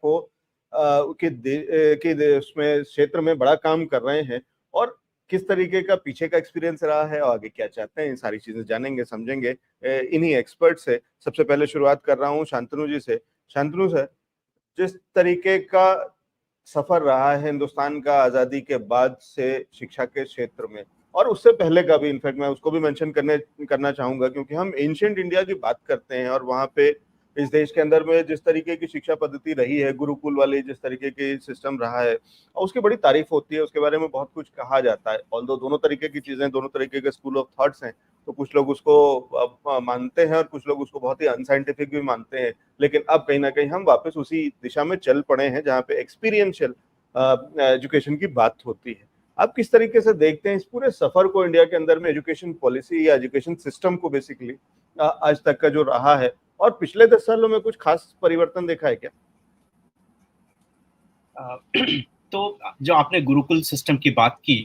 को उसमें क्षेत्र में बड़ा काम कर रहे हैं, और किस तरीके का पीछे का एक्सपीरियंस रहा है और आगे क्या चाहते हैं, ये सारी चीजें जानेंगे समझेंगे इन्हीं एक्सपर्ट से। सबसे पहले शुरुआत कर रहा हूँ शांतनु जी से। शांतनु सर, जिस तरीके का सफर रहा है हिंदुस्तान का आजादी के बाद से शिक्षा के क्षेत्र में, और उससे पहले का भी, इनफैक्ट मैं उसको भी मेंशन करना चाहूंगा, क्योंकि हम एंशिएंट इंडिया की बात करते हैं और वहां पे इस देश के अंदर में जिस तरीके की शिक्षा पद्धति रही है, गुरुकुल वाली जिस तरीके की सिस्टम रहा है, और उसकी बड़ी तारीफ होती है, उसके बारे में बहुत कुछ कहा जाता है। ऑल्दो दोनों तरीके की चीजें, दोनों तरीके के स्कूल ऑफ थॉट्स हैं, तो कुछ लोग उसको मानते हैं और कुछ लोग उसको बहुत ही अनसाइंटिफिक भी मानते हैं। लेकिन अब कहीं ना कहीं हम वापस उसी दिशा में चल पड़े हैं जहाँ पे एक्सपीरियंशियल एजुकेशन की बात होती है। आप किस तरीके से देखते हैं इस पूरे सफर को, इंडिया के अंदर में एजुकेशन पॉलिसी या एजुकेशन सिस्टम को बेसिकली आज तक का जो रहा है, और पिछले 10 सालों में कुछ खास परिवर्तन देखा है क्या? तो जो आपने गुरुकुल सिस्टम की बात की,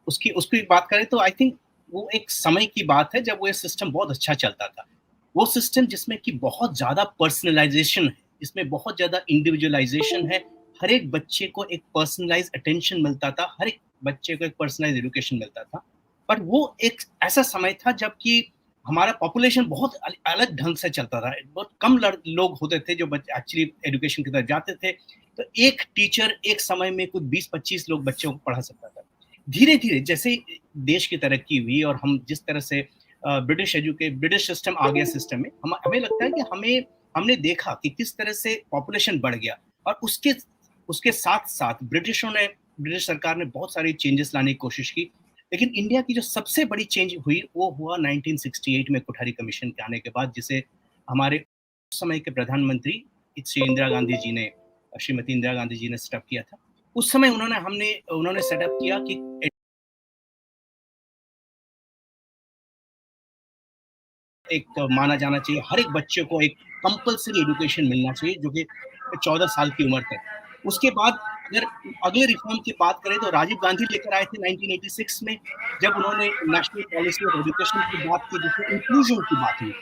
उसकी बात करें तो आई थिंक वो एक समय की बात है जब वो सिस्टम बहुत अच्छा चलता था। वो सिस्टम जिसमें कि बहुत ज्यादा पर्सनलाइजेशन है, इसमें बहुत ज्यादा इंडिविजुअलाइजेशन है, हर एक बच्चे को एक पर्सनलाइज अटेंशन मिलता था, हर एक बच्चे को एक पर्सनलाइज एजुकेशन मिलता था। पर वो एक ऐसा समय था जबकि हमारा पॉपुलेशन बहुत अलग ढंग से चलता था। बहुत कम लोग होते थे जो एक्चुअली एजुकेशन की तरफ जाते थे। तो एक टीचर एक समय में कुछ 20-25 लोग बच्चों को पढ़ा सकता था। धीरे धीरे जैसे देश की तरक्की हुई और हम जिस तरह से ब्रिटिश सिस्टम आ गया सिस्टम में, हमें लगता है कि हमने देखा कि किस तरह से पॉपुलेशन बढ़ गया, और उसके साथ साथ ब्रिटिश सरकार ने बहुत सारी चेंजेस लाने की कोशिश की। लेकिन इंडिया की जो सबसे बड़ी चेंज हुई वो हुआ 1968 में कोठारी कमीशन के आने के बाद, जिसे हमारे उस समय के प्रधानमंत्री श्रीमती इंदिरा गांधी जी ने सेटअप किया था। उस समय उन्होंने सेटअप किया कि एक माना जाना चाहिए, हर एक बच्चे को एक कंपल्सरी एजुकेशन मिलना चाहिए जो कि 14 साल की उम्र तक। उसके बाद अगर अगले रिफॉर्म की बात करें तो राजीव गांधी लेकर आए थे 1986 में, जब उन्होंने नेशनल पॉलिसी ऑफ एजुकेशन की बात की जिसमें इंक्लूजन की बात हुई।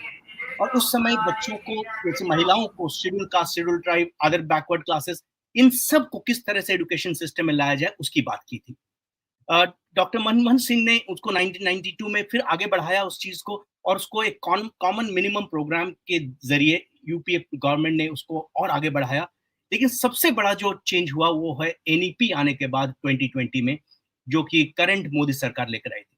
और उस समय बच्चों को, जैसे महिलाओं को, schedule caste, schedule tribe, other backward classes, इन सब को किस तरह से एजुकेशन सिस्टम में लाया जाए उसकी बात की थी। डॉक्टर मनमोहन सिंह ने उसको 1992 में फिर आगे बढ़ाया उस चीज को, और उसको एक कॉमन मिनिमम प्रोग्राम के जरिए यूपीए गवर्नमेंट ने उसको और आगे बढ़ाया। लेकिन सबसे बड़ा जो चेंज हुआ वो है एनईपी आने के बाद 2020 में, जो कि करंट मोदी सरकार लेकर आई थी।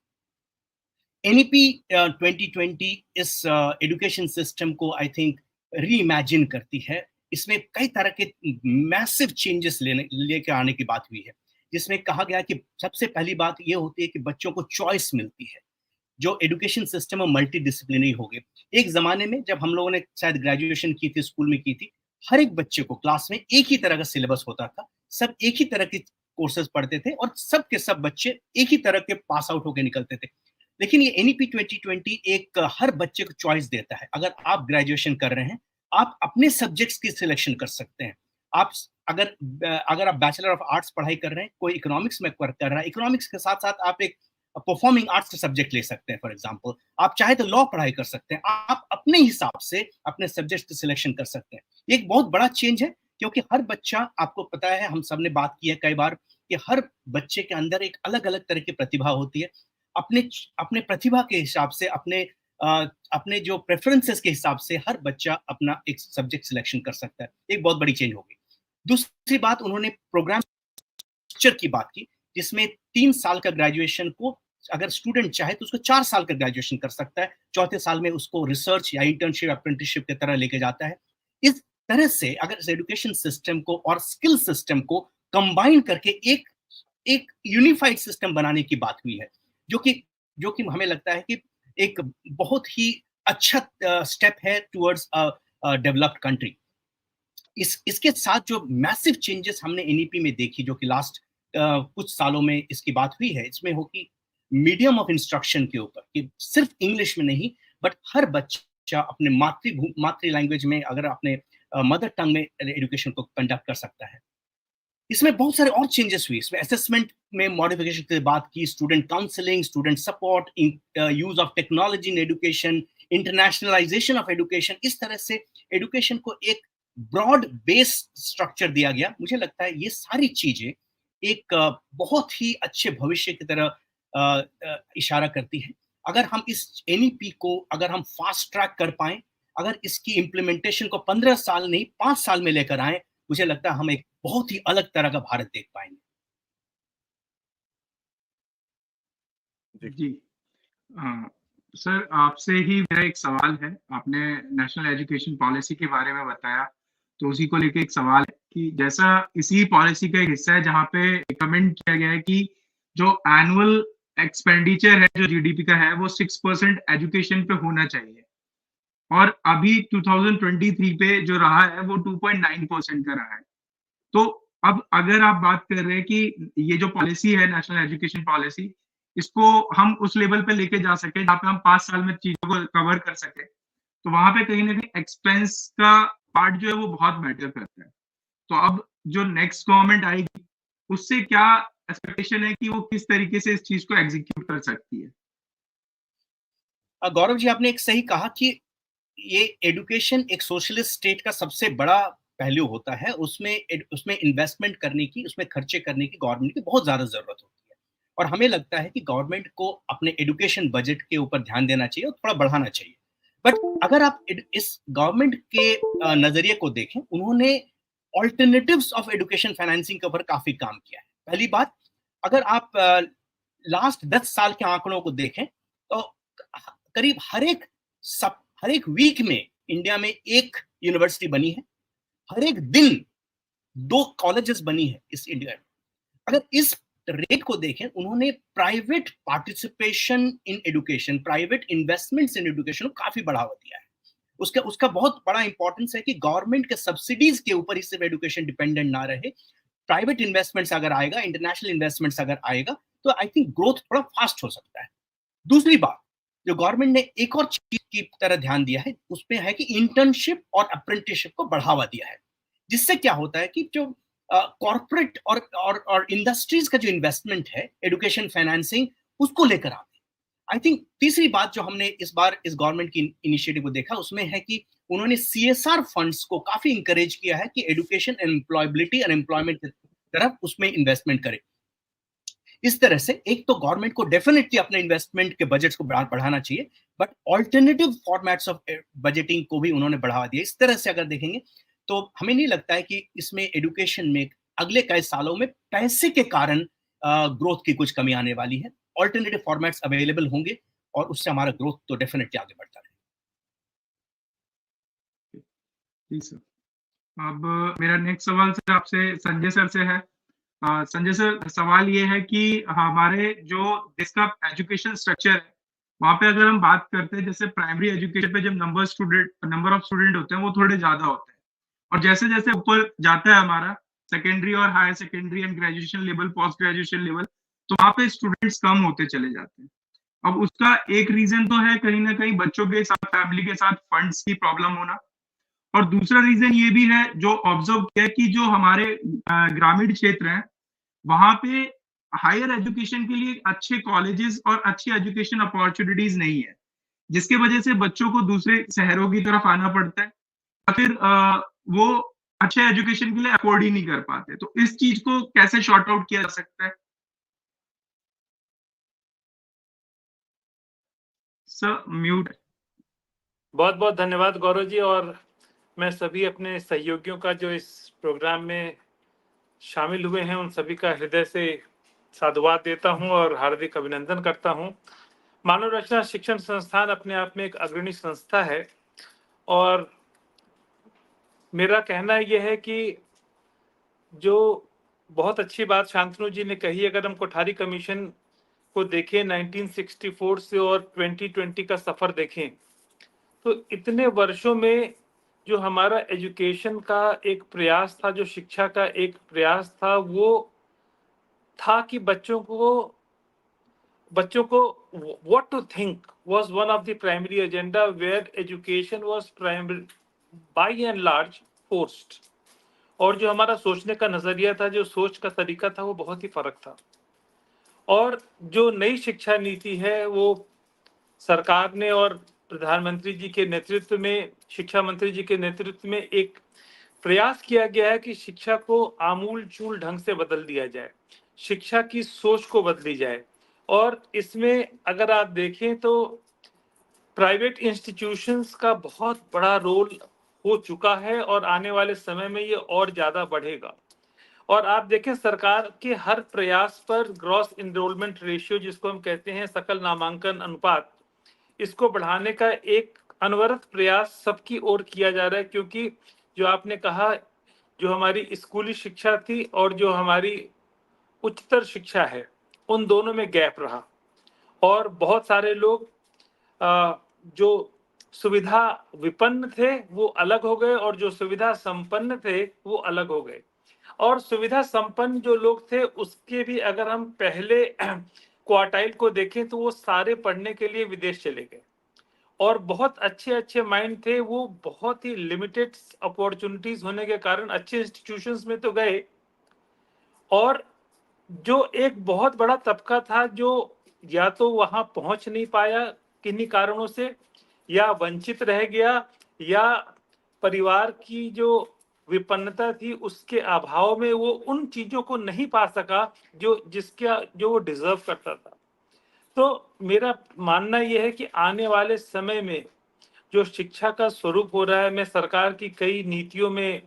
एनईपी 2020 इस एजुकेशन सिस्टम को आई थिंक रीइमेजिन करती है। इसमें कई तरह के मैसिव चेंजेस लेके आने की बात हुई है, जिसमें कहा गया कि सबसे पहली बात ये होती है कि बच्चों को चॉइस मिलती है। जो एजुकेशन सिस्टम है मल्टी डिसिप्लिनरी हो गए। एक जमाने में जब हम लोगों ने शायद ग्रेजुएशन की थी, स्कूल में की थी, हर एक बच्चे को क्लास में एक ही तरह का सिलेबस होता था, सब एक ही तरह के कोर्सेज पढ़ते थे और सब के सब बच्चे एक ही तरह के पास आउट होकर निकलते थे। लेकिन ये एनईपी 2020 एक हर बच्चे को चॉइस देता है। अगर आप ग्रेजुएशन कर रहे हैं, आप अपने सब्जेक्ट्स की सिलेक्शन कर सकते हैं। आप अगर आप बैचलर ऑफ आर्ट्स पढ़ाई कर रहे हैं, कोई इकोनॉमिक्स में कर रहा है, इकोनॉमिक्स के साथ साथ आप एक परफॉर्मिंग आर्ट्स का सब्जेक्ट ले सकते हैं। फॉर एग्जांपल, आप चाहे तो लॉ पढ़ाई कर सकते हैं। आप अपने हिसाब से अपने सब्जेक्ट की सिलेक्शन कर सकते हैं। ये एक बहुत बड़ा चेंज है, क्योंकि हर बच्चा, आपको पता है, हम सबने बात की है कई बार, कि हर बच्चे के अंदर एक अलग अलग तरह की प्रतिभा होती है। अपने अपने प्रतिभा के हिसाब से, अपने जो प्रेफरेंसेस के हिसाब से हर बच्चा अपना एक सब्जेक्ट सिलेक्शन कर सकता है। एक बहुत बड़ी चेंज होगी। दूसरी बात, उन्होंने प्रोग्राम स्ट्रक्चर की बात की, जिसमें 3 साल का ग्रेजुएशन को अगर स्टूडेंट चाहे तो उसको 4 साल का ग्रेजुएशन कर सकता है। चौथे साल में उसको रिसर्च या इंटर्नशिप, अप्रेंटिसशिप की तरह लेके जाता है। इस तरह से अगर इस एजुकेशन सिस्टम को और स्किल सिस्टम को कंबाइन करके एक यूनिफाइड सिस्टम बनाने की बात हुई है, जो कि हमें लगता है कि एक बहुत ही अच्छा स्टेप है टुवर्ड्स डेवलप्ड कंट्री। इसके साथ जो मैसिव चेंजेस हमने एनईपी में देखी, जो कि लास्ट कुछ सालों में इसकी बात हुई है, इसमें होगी मीडियम ऑफ इंस्ट्रक्शन के ऊपर, कि सिर्फ इंग्लिश में नहीं, बट हर बच्चा अपने मातृ लैंग्वेज में, अगर अपने मदर टंग में एजुकेशन को कंडक्ट कर सकता है। इसमें बहुत सारे और चेंजेस हुए। इसमें असेसमेंट में मॉडिफिकेशन की बात की, student counselling, student support, use of technology in education, internationalisation of education. इस तरह से एजुकेशन को एक ब्रॉड बेस स्ट्रक्चर दिया गया, मुझे लगता है ये सारी चीजें एक बहुत ही अच्छे भविष्य की तरह इशारा करती है। अगर हम इस एनईपी को अगर हम फास्ट ट्रैक कर पाए, अगर इसकी इम्प्लीमेंटेशन को 15 साल नहीं 5 साल में लेकर आए, मुझे लगता है हम एक बहुत ही अलग तरह का भारत देख पाएंगे। जी सर, आपसे ही मेरा एक सवाल है। आपने नेशनल एजुकेशन पॉलिसी के बारे में बताया, तो उसी को लेके एक सवाल है कि जैसा इसी पॉलिसी का एक हिस्सा है जहाँ पे रिकमेंड किया गया है कि जो एनुअल एक्सपेंडिचर है जो जीडीपी का है वो 6% एजुकेशन पे होना चाहिए, और अभी 2023 पे जो रहा है वो 2.9% का रहा है। तो अब अगर आप बात कर रहे हैं कि ये जो पॉलिसी है नेशनल एजुकेशन पॉलिसी, इसको हम उस लेवल पे लेके जा सके जहाँ पे हम 5 साल में चीजों को कवर कर सके, तो वहां पे कहीं ना कहीं एक्सपेंस का पार्ट जो है वो बहुत मैटर करता है। तो अब जो नेक्स्ट गवर्नमेंट आएगी उससे क्या एक्सपेक्टेशन है कि वो किस तरीके से इस चीज को एग्जीक्यूट कर सकती है? गौरव जी, आपने एक सही कहा कि ये एजुकेशन एक सोशलिस्ट स्टेट का सबसे बड़ा पहलू होता है। उसमें इन्वेस्टमेंट करने की, उसमें खर्चे करने की गवर्नमेंट की बहुत ज्यादा जरूरत होती है, और हमें लगता है कि गवर्नमेंट को अपने एजुकेशन बजट के ऊपर ध्यान देना चाहिए और थोड़ा बढ़ाना चाहिए। बट अगर आप इस गवर्नमेंट के नजरिए को देखें, उन्होंने ऑल्टरनेटिव्स ऑफ एजुकेशन फाइनेंसिंग के ऊपर काफी काम किया है। पहली बात, अगर आप लास्ट 10 साल के आंकड़ों को देखें तो करीब हर एक वीक में इंडिया में एक यूनिवर्सिटी बनी है, हर एक दिन 2 कॉलेजेस बनी है इस इंडिया में। अगर इस रेट को देखें, उन्होंने private participation in education, private investments in education को काफी बढ़ावा दिया है। उसका बहुत बड़ा इंपॉर्टेंस है कि गवर्नमेंट के सब्सिडीज के ऊपर ही सिर्फ एजुकेशन डिपेंडेंट ना रहे। प्राइवेट इन्वेस्टमेंट्स अगर आएगा, इंटरनेशनल इन्वेस्टमेंट्स अगर आएगा, तो आई थिंक ग्रोथ थोड़ा फास्ट हो सकता है। दूसरी बात, जो गवर्नमेंट ने एक और चीज की तरह ध्यान दिया है, उसमें है कि इंटर्नशिप और अप्रेंटिसशिप को बढ़ावा दिया है, जिससे क्या होता है कि जो कॉर्पोरेट और इंडस्ट्रीज का जो इन्वेस्टमेंट है एजुकेशन फाइनेंसिंग, उसको लेकर आते हैं। आई थिंक तीसरी बात जो हमने इस बार इस गवर्नमेंट की इनिशिएटिव को देखा, उसमें है कि उन्होंने सीएसआर फंड्स को काफी इंकरेज किया है कि एजुकेशन, एम्प्लॉयबिलिटी और एम्प्लॉयमेंट की तरफ उसमें इन्वेस्टमेंट करे। इस तरह से एक तो गवर्नमेंट को डेफिनेटली अपने इन्वेस्टमेंट के बजट को बढ़ाना चाहिए, but alternative formats of budgeting को भी उन्होंने बढ़ावा दिया। इस तरह से अगर देखेंगे तो हमें नहीं लगता है कि इसमें एजुकेशन में अगले कई सालों में पैसे के कारण ग्रोथ की कुछ कमी आने वाली है। ऑल्टरनेटिव फॉर्मेट्स अवेलेबल होंगे और उससे हमारा ग्रोथ तो डेफिनेटली आगे बढ़ता रहेगा। जी सर। अब मेरा नेक्स्ट सवाल सर आपसे संजय सर से है। संजय सर, सवाल ये है कि हमारे जो देश का एजुकेशन स्ट्रक्चर है, वहाँ पे अगर हम बात करते हैं जैसे प्राइमरी एजुकेशन पे जब नंबर ऑफ स्टूडेंट होते हैं वो थोड़े ज्यादा होते हैं, और जैसे जैसे ऊपर जाता है हमारा सेकेंडरी और higher secondary and graduation level, post graduation level, तो वहाँ पे स्टूडेंट्स कम होते चले जाते हैं। अब उसका एक रीजन तो है कहीं ना कहीं बच्चों के साथ, फैमिली के साथ फंड्स की प्रॉब्लम होना, और दूसरा रीजन ये भी है जो ऑब्जर्व किया कि जो हमारे ग्रामीण क्षेत्र हैं वहां पे हायर एजुकेशन के लिए अच्छे कॉलेजेस और अच्छी एजुकेशन अपॉर्चुनिटीज नहीं है, जिसके वजह से बच्चों को दूसरे शहरों की तरफ आना पड़ता है, या फिर वो अच्छे एजुकेशन के लिए अफोर्ड ही नहीं कर पाते। तो इस चीज को कैसे शॉर्ट आउट किया जा सकता है? Sir mute. बहुत बहुत धन्यवाद गौरव जी, और मैं सभी अपने सहयोगियों का जो इस प्रोग्राम में शामिल हुए हैं उन सभी का हृदय से साधुवाद देता हूं और हार्दिक अभिनंदन करता हूं। मानव रचना शिक्षण संस्थान अपने आप में एक अग्रणी संस्था है, और मेरा कहना यह है कि जो बहुत अच्छी बात शांतनु जी ने कही, अगर हम कोठारी कमीशन को देखें 1964 से और 2020 का सफर देखें, तो इतने वर्षों में जो हमारा एजुकेशन का एक प्रयास था, जो शिक्षा का एक प्रयास था, वो था कि बच्चों को what to think was one of the primary agenda, where education was primary by and large forced, और जो हमारा सोचने का नजरिया था, जो सोच का तरीका था, वो बहुत ही फर्क था। और जो नई शिक्षा नीति है वो सरकार ने और प्रधानमंत्री जी के नेतृत्व में, शिक्षा मंत्री जी के नेतृत्व में एक प्रयास किया गया है कि शिक्षा को आमूल चूल ढंग से बदल दिया जाए, शिक्षा की सोच को बदली जाए। और इसमें अगर आप देखें तो प्राइवेट इंस्टीट्यूशंस का बहुत बड़ा रोल हो चुका है और आने वाले समय में ये और ज्यादा बढ़ेगा। और आप देखें सरकार के हर प्रयास पर ग्रॉस एनरोलमेंट रेशियो, जिसको हम कहते हैं सकल नामांकन अनुपात, इसको बढ़ाने का एक अनवरत प्रयास सबकी ओर किया जा रहा है, क्योंकि जो आपने कहा, जो हमारी स्कूली शिक्षा थी और जो हमारी उच्चतर शिक्षा है, उन दोनों में गैप रहा और बहुत सारे लोग जो सुविधा विपन्न थे वो अलग हो गए और जो सुविधा संपन्न थे वो अलग हो गए। और सुविधा संपन्न जो लोग थे उसके भी अगर हम पहले क्वार्टाइल को देखें तो वो सारे पढ़ने के लिए विदेश चले गए और बहुत अच्छे अच्छे माइंड थे, वो बहुत ही लिमिटेड अपॉर्चुनिटीज होने के कारण अच्छे इंस्टीट्यूशंस में तो गए। और जो एक बहुत बड़ा तबका था जो या तो वहां पहुंच नहीं पाया किन्हीं कारणों से, या वंचित रह गया, या परिवार की जो विपन्नता थी उसके अभाव में वो उन चीजों को नहीं पा सका जो वो डिजर्व करता था। तो मेरा मानना यह है कि आने वाले समय में जो शिक्षा का स्वरूप हो रहा है, मैं सरकार की कई नीतियों में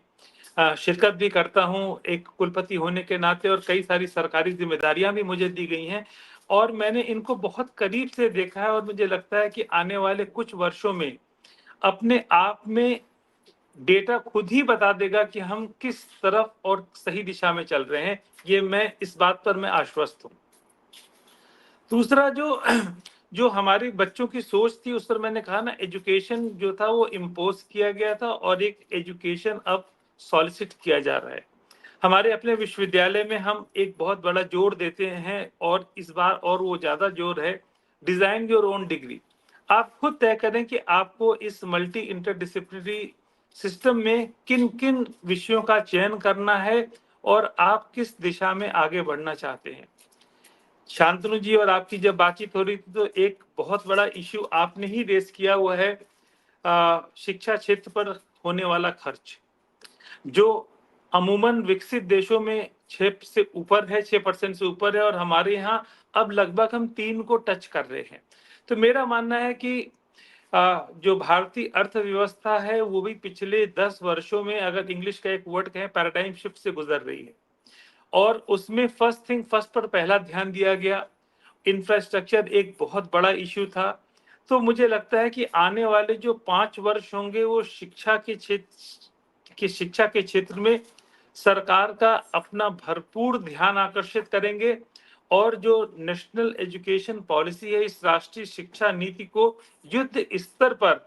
शिरकत भी करता हूं एक कुलपति होने के नाते, और कई सारी सरकारी जिम्मेदारियां भी मुझे दी गई हैं और मैंने इनको बहुत करीब से देखा है। और मुझे लगता है कि आने वाले कुछ वर्षों में अपने आप में डेटा खुद ही बता देगा कि हम किस तरफ और सही दिशा में चल रहे हैं। ये इस बात पर मैं आश्वस्त हूं। दूसरा जो हमारी बच्चों की सोच थी, उस पर मैंने कहा ना, एजुकेशन जो था वो इम्पोज किया गया था और एक एजुकेशन अब सॉलिसिट किया जा रहा है। हमारे अपने विश्वविद्यालय में हम एक बहुत बड़ा जोर देते हैं और इस बार और वो ज्यादा जोर है, डिजाइन योर ओन डिग्री। आप खुद तय करें कि आपको इस मल्टी इंटरडिसिप्लिनरी सिस्टम में किन किन विषयों का चयन करना है और आप किस दिशा में आगे बढ़ना चाहते हैं। शांतनु जी और आपकी जब बातचीत हो रही थी तो एक बहुत बड़ा इश्यू आपने ही रेस किया हुआ है, शिक्षा क्षेत्र पर होने वाला खर्च, जो अमूमन विकसित देशों में 6% से ऊपर है और हमारे यहाँ अब लगभग हम 3 को टच कर रहे हैं। तो मेरा मानना है कि जो भारतीय अर्थव्यवस्था है वो भी पिछले 10 वर्षों में, अगर इंग्लिश का एक वर्ड कहें, पैराडाइम शिफ्ट से गुजर रही है और उसमें फर्स्ट थिंग फर्स्ट पर पहला ध्यान दिया गया। इंफ्रास्ट्रक्चर एक बहुत बड़ा इश्यू था। तो मुझे लगता है कि आने वाले जो 5 वर्ष होंगे वो शिक्षा के क्षेत्र में सरकार का अपना भरपूर ध्यान आकर्षित करेंगे और जो नेशनल एजुकेशन पॉलिसी है, इस राष्ट्रीय शिक्षा नीति को युद्ध स्तर पर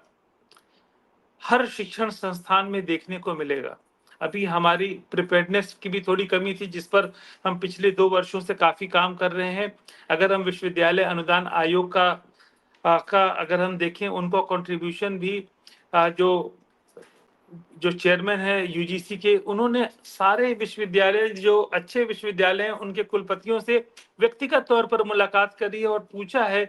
हर शिक्षण संस्थान में देखने को मिलेगा। अभी हमारी प्रिपेयर्डनेस की भी थोड़ी कमी थी, जिस पर हम पिछले 2 वर्षों से काफी काम कर रहे हैं। अगर हम विश्वविद्यालय अनुदान आयोग का अगर हम देखें, उनको कंट्रीब्यूशन भी जो चेयरमैन है यूजीसी के, उन्होंने सारे विश्वविद्यालय, जो अच्छे विश्वविद्यालय हैं, उनके कुलपतियों से व्यक्तिगत तौर पर मुलाकात करी है और पूछा है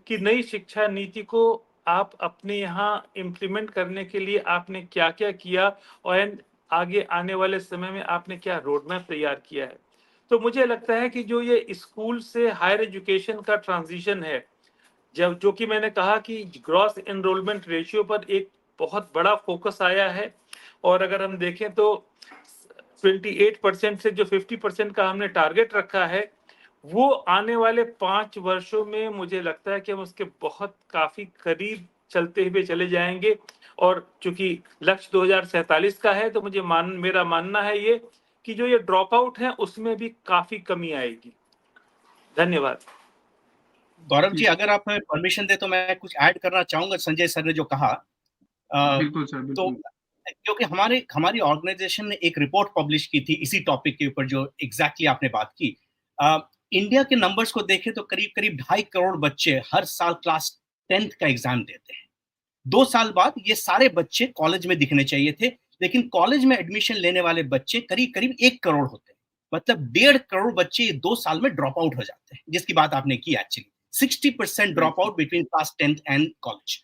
कि नई शिक्षा नीति को आप अपने यहाँ इम्प्लीमेंट करने के लिए आपने क्या क्या किया और आगे आने वाले समय में आपने क्या रोड मैप तैयार किया है। तो मुझे लगता है कि जो ये स्कूल से हायर एजुकेशन का ट्रांजिशन है, जो कि मैंने कहा कि ग्रॉस एनरोलमेंट रेशियो पर एक बहुत बड़ा फोकस आया है और अगर हम देखें तो 28% से जो 50% का हमने टारगेट रखा है, वो आने वाले 5 वर्षों में मुझे लगता है कि हम उसके बहुत काफी करीब चलते हुए चले जाएंगे। और चूंकि लक्ष्य 2047 का है, तो मेरा मानना है ये कि जो ये ड्रॉप आउट है उसमें भी काफी कमी आएगी। धन्यवाद। गौरव जी, अगर आप परमिशन दे तो मैं कुछ ऐड करना चाहूंगा संजय सर ने जो कहा। बिल्कुल सर, तो बिल्कुल। क्योंकि हमारी ऑर्गेनाइजेशन ने एक रिपोर्ट पब्लिश की थी इसी टॉपिक के ऊपर, जो एग्जैक्टली आपने बात की। इंडिया के नंबर्स को देखें तो करीब करीब 2.5 करोड़ बच्चे हर साल क्लास 10th का एग्जाम देते हैं। 2 साल बाद ये सारे बच्चे कॉलेज में दिखने चाहिए थे, लेकिन कॉलेज में एडमिशन लेने वाले बच्चे करीब करीब 1 करोड़ होते हैं। मतलब 1.5 करोड़ बच्चे 2 साल में ड्रॉप आउट हो जाते हैं, जिसकी बात आपने की actually 60% drop out between class 10th and college.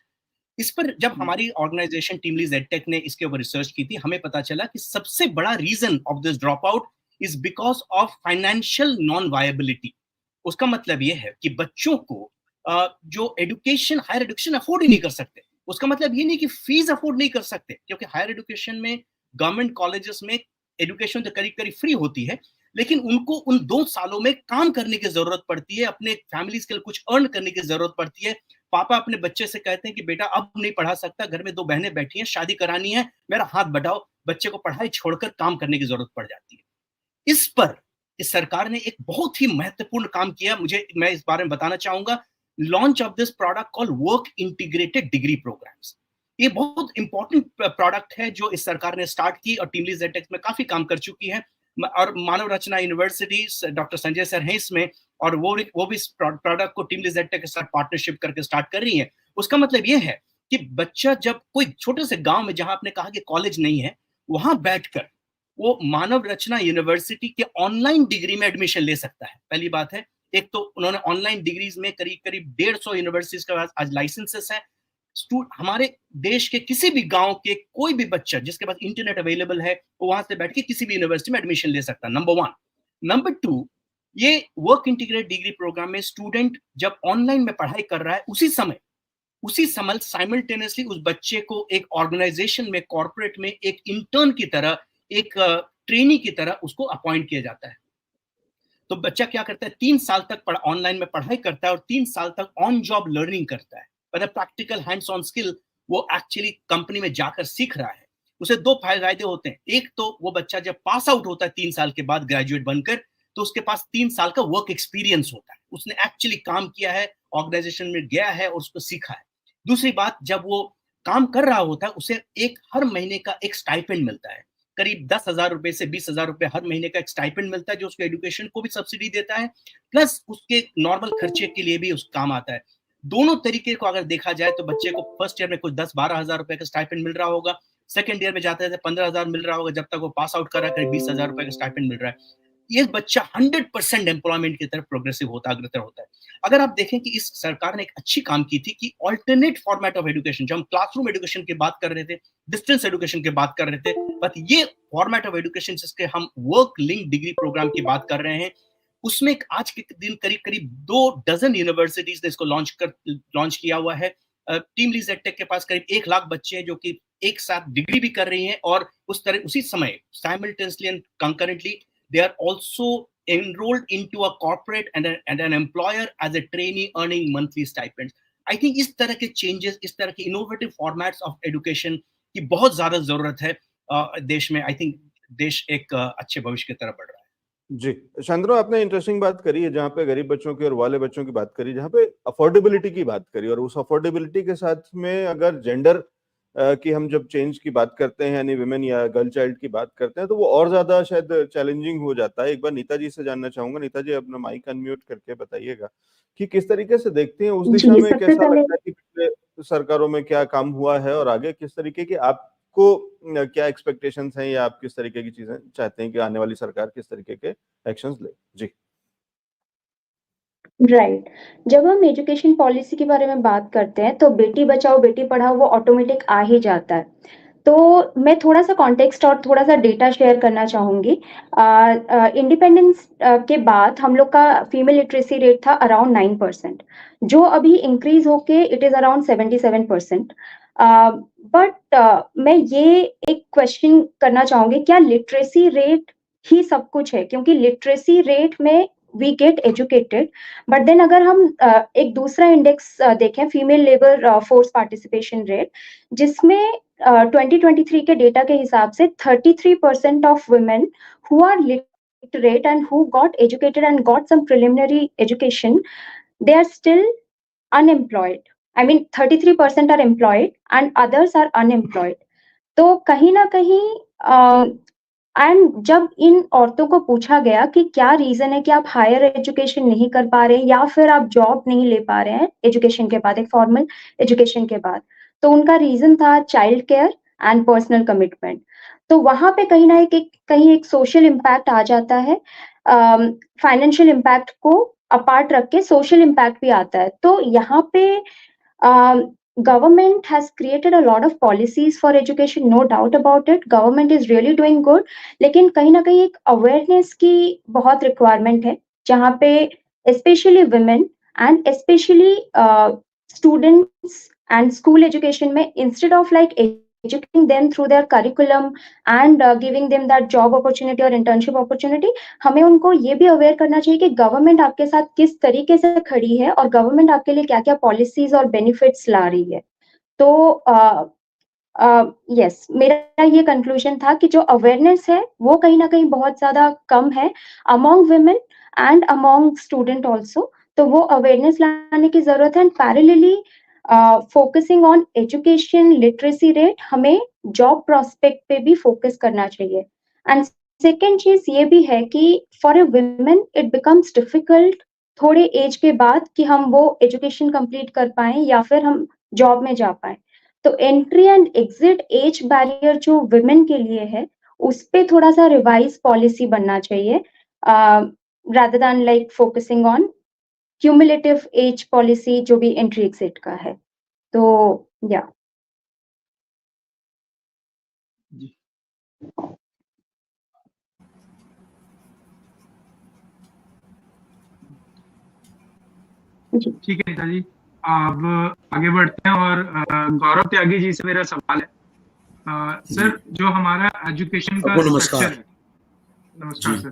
इस पर जब हमारी ऑर्गेनाइजेशन टीम लीज एडटेक ने इसके ऊपर रिसर्च की थी, हमें पता चला कि सबसे बड़ा reason of this drop out is because of financial non viability. उसका मतलब ये है कि बच्चों को जो एजुकेशन, हायर एजुकेशन अफोर्ड ही नहीं कर सकते। उसका मतलब ये नहीं कि फीस अफोर्ड नहीं कर सकते, क्योंकि हायर एजुकेशन में गवर्नमेंट कॉलेजेस में एजुकेशन तो करीब करीब फ्री होती है, लेकिन उनको उन 2 सालों में काम करने की जरूरत पड़ती है, अपने फैमिलीज के लिए कुछ अर्न करने की जरूरत पड़ती है। पापा अपने बच्चे से कहते हैं कि बेटा अब नहीं पढ़ा सकता, घर में 2 बहनें बैठी हैं, शादी करानी है, मेरा हाथ बढ़ाओ। बच्चे को पढ़ाई छोड़कर काम करने की जरूरत पड़ जाती है। इस पर इस सरकार ने एक बहुत ही महत्वपूर्ण काम किया। मैं इस बारे में बताना चाहूंगा, launch of this product called work integrated degree programmes. ये बहुत इंपॉर्टेंट प्रोडक्ट है जो इस सरकार ने स्टार्ट की और टीम लीज एडटेक में काफी काम कर चुकी है, और मानव रचना यूनिवर्सिटी डॉक्टर संजय सर हैं इसमें, और वो भी इस प्रोडक्ट को टीम लीज एडटेक के साथ पार्टनरशिप करके स्टार्ट कर रही है। उसका मतलब ये है कि बच्चा जब कोई छोटे से गांव में, जहां आपने कहा कि कॉलेज नहीं है, वहां बैठकर वो मानव रचना यूनिवर्सिटी के ऑनलाइन डिग्री में एडमिशन ले सकता है। पहली बात है, एक तो उन्होंने ऑनलाइन डिग्रीज में करीब करीब 150 यूनिवर्सिटीज के पास आज लाइसेंसेस है। हमारे देश के किसी भी गांव के कोई भी बच्चा जिसके पास इंटरनेट अवेलेबल है, वो वहां से बैठ के किसी भी यूनिवर्सिटी में एडमिशन ले सकता है, नंबर 1। नंबर 2, ये वर्क इंटीग्रेटेड डिग्री प्रोग्राम में स्टूडेंट जब ऑनलाइन में पढ़ाई कर रहा है, उसी समय साइमल्टेनियसली उस बच्चे को एक ऑर्गेनाइजेशन में, कॉर्पोरेट में एक इंटर्न की तरह, एक ट्रेनी की तरह उसको अपॉइंट किया जाता है। तो बच्चा क्या करता है, 3 साल तक ऑनलाइन में पढ़ाई करता है और 3 साल तक ऑन जॉब लर्निंग करता है। मतलब प्रैक्टिकल हैंड्स ऑन स्किल वो एक्चुअली कंपनी में जाकर सीख रहा है। उसे 2 फायदे होते हैं। एक तो वो बच्चा जब पास आउट होता है 3 साल के बाद ग्रेजुएट बनकर, तो उसके पास 3 साल का वर्क एक्सपीरियंस होता है, उसने एक्चुअली काम किया है, ऑर्गेनाइजेशन में गया है और उसको सीखा है। दूसरी बात, जब वो काम कर रहा होता है, उसे हर महीने का एक स्टाइपेंड मिलता है, करीब 10,000 रुपए से 20,000 रुपए हर महीने का एक स्टाइपेंड मिलता है, जो उसके एजुकेशन को भी सब्सिडी देता है, प्लस उसके नॉर्मल खर्चे के लिए भी उस काम आता है। दोनों तरीके को अगर देखा जाए तो बच्चे को फर्स्ट ईयर में कुछ 10-12 हजार रुपए का स्टाइपेंड मिल रहा होगा, सेकंड ईयर में जाते जाते 15,000 मिल रहा होगा, जब तक वो पास आउट कर रहा है करीब 20,000 रुपए का स्टाइपेंड मिल रहा है। ये बच्चा 100% एम्प्लॉयमेंट की तरफ प्रोग्रेसिव होता, अग्रसर होता है। अगर आप देखें कि इस सरकार ने एक अच्छी काम की थी कि ऑल्टरनेट फॉर्मेट ऑफ एजुकेशन, जो हम क्लासरूम एजुकेशन की बात कर रहे थे, डिस्टेंस एजुकेशन की बात कर रहे थे, बट ये फॉर्मेट ऑफ एजुकेशन जिसके हम वर्क लिंक डिग्री प्रोग्राम की बात कर रहे हैं, उसमें आज के दिन करीब करीब 2 डजन यूनिवर्सिटीज ने इसको लॉन्च किया हुआ है। टीम लीज एडटेक के पास करीब 1 लाख बच्चे हैं जो कि एक साथ डिग्री भी कर रही हैं, और उसी समय simultaneously and concurrently they are also enrolled into a corporate and an employer as a trainee earning monthly stipends. I think इस तरह के changes, इस तरह के innovative formats of education की बहुत ज्यादा जरूरत है देश में। I think देश एक अच्छे भविष्य की तरफ बढ़ रहा है। जी, शांतनु, आपने इंटरेस्टिंग बात करी है, जहाँ पे गरीब बच्चों की और वाले बच्चों की बात करी, जहाँ पे अफोर्डेबिलिटी की बात करी, और उस अफोर्डेबिलिटी के साथ में अगर जेंडर कि हम जब चेंज की बात करते हैं, यानी विमेन या गर्ल चाइल्ड की बात करते हैं, तो वो और ज्यादा शायद चैलेंजिंग हो जाता है। एक बार नीता जी से जानना चाहूंगा। नीता जी, अपना माइक अनम्यूट करके बताइएगा कि किस तरीके से देखते हैं उस दिशा में, कैसा लगता है कि पिछले सरकारों में क्या काम हुआ है और आगे किस तरीके की आपको क्या एक्सपेक्टेशंस हैं, या आप किस तरीके की चीजें चाहते हैं कि आने वाली सरकार किस तरीके के एक्शंस ले? जी राइट। जब हम एजुकेशन पॉलिसी के बारे में बात करते हैं तो बेटी बचाओ बेटी पढ़ाओ वो ऑटोमेटिक आ ही जाता है। तो मैं थोड़ा सा कॉन्टेक्स्ट और थोड़ा सा डेटा शेयर करना चाहूंगी। इंडिपेंडेंस के बाद हम लोग का फीमेल लिटरेसी रेट था अराउंड 9%, जो अभी इंक्रीज होके इट इज अराउंड 77%। बट मैं ये एक क्वेश्चन करना चाहूंगी, क्या लिटरेसी रेट ही सब कुछ है? क्योंकि लिटरेसी रेट में we get educated, but then अगर हम एक दूसरा इंडेक्स देखें, female labour force participation rate, जिसमें 2023 के डेटा के हिसाब से 33% of women who are literate and who got educated and got some preliminary education, they are still unemployed. I mean 33% are employed and others are unemployed. तो कहीं ना कहीं and जब इन औरतों को पूछा गया कि क्या रीजन है कि आप हायर एजुकेशन नहीं कर पा रहे हैं या फिर आप जॉब नहीं ले पा रहे हैं एजुकेशन के बाद, एक फॉर्मल एजुकेशन के बाद, तो उनका रीजन था child care and personal commitment. तो वहां पे कहीं ना कहीं एक सोशल इम्पैक्ट आ जाता है, फाइनेंशियल इम्पैक्ट को अपार्ट रख के सोशल इम्पैक्ट भी आता है। तो यहाँ पे government has created a lot of policies for education, no doubt about it. Government is really doing good, लेकिन कहीं ना कहीं एक awareness की बहुत requirement है, जहाँ पे especially women and especially students and school education में instead of like educating them through their curriculum and giving them that job opportunity or internship opportunity, हमें उनको ये भी अवेयर करना चाहिए कि गवर्नमेंट आपके साथ किस तरीके से खड़ी है और गवर्नमेंट आपके लिए क्या-क्या पॉलिसीज और बेनिफिट्स ला रही है। तो यस, मेरा ये कंक्लूजन था कि जो अवेयरनेस है वो कहीं न कहीं बहुत ज़्यादा कम है among women and among student also. तो वो अवेयरनेस लाने की ज़रूरत है and parallelly focusing on education literacy rate, हमें जॉब प्रोस्पेक्ट पे भी फोकस करना चाहिए। एंड सेकंड चीज़ ये भी है कि for a women it becomes difficult थोड़े एज के बाद कि हम वो एजुकेशन कंप्लीट कर पाएँ या फिर हम जॉब में जा पाएँ। तो entry and exit age barrier जो वुमेन के लिए है, उस पे थोड़ा-सा रिवाइज़ पॉलिसी बनना चाहिए rather than like focusing on cumulative age policy जो भी एंट्री एग्जिट का है। तो या जी। जी। ठीक है नीता जी, अब आगे बढ़ते हैं और गौरव त्यागी जी से मेरा सवाल है। सर, जो हमारा एजुकेशन का स्ट्रक्चर है, नमस्कार सर,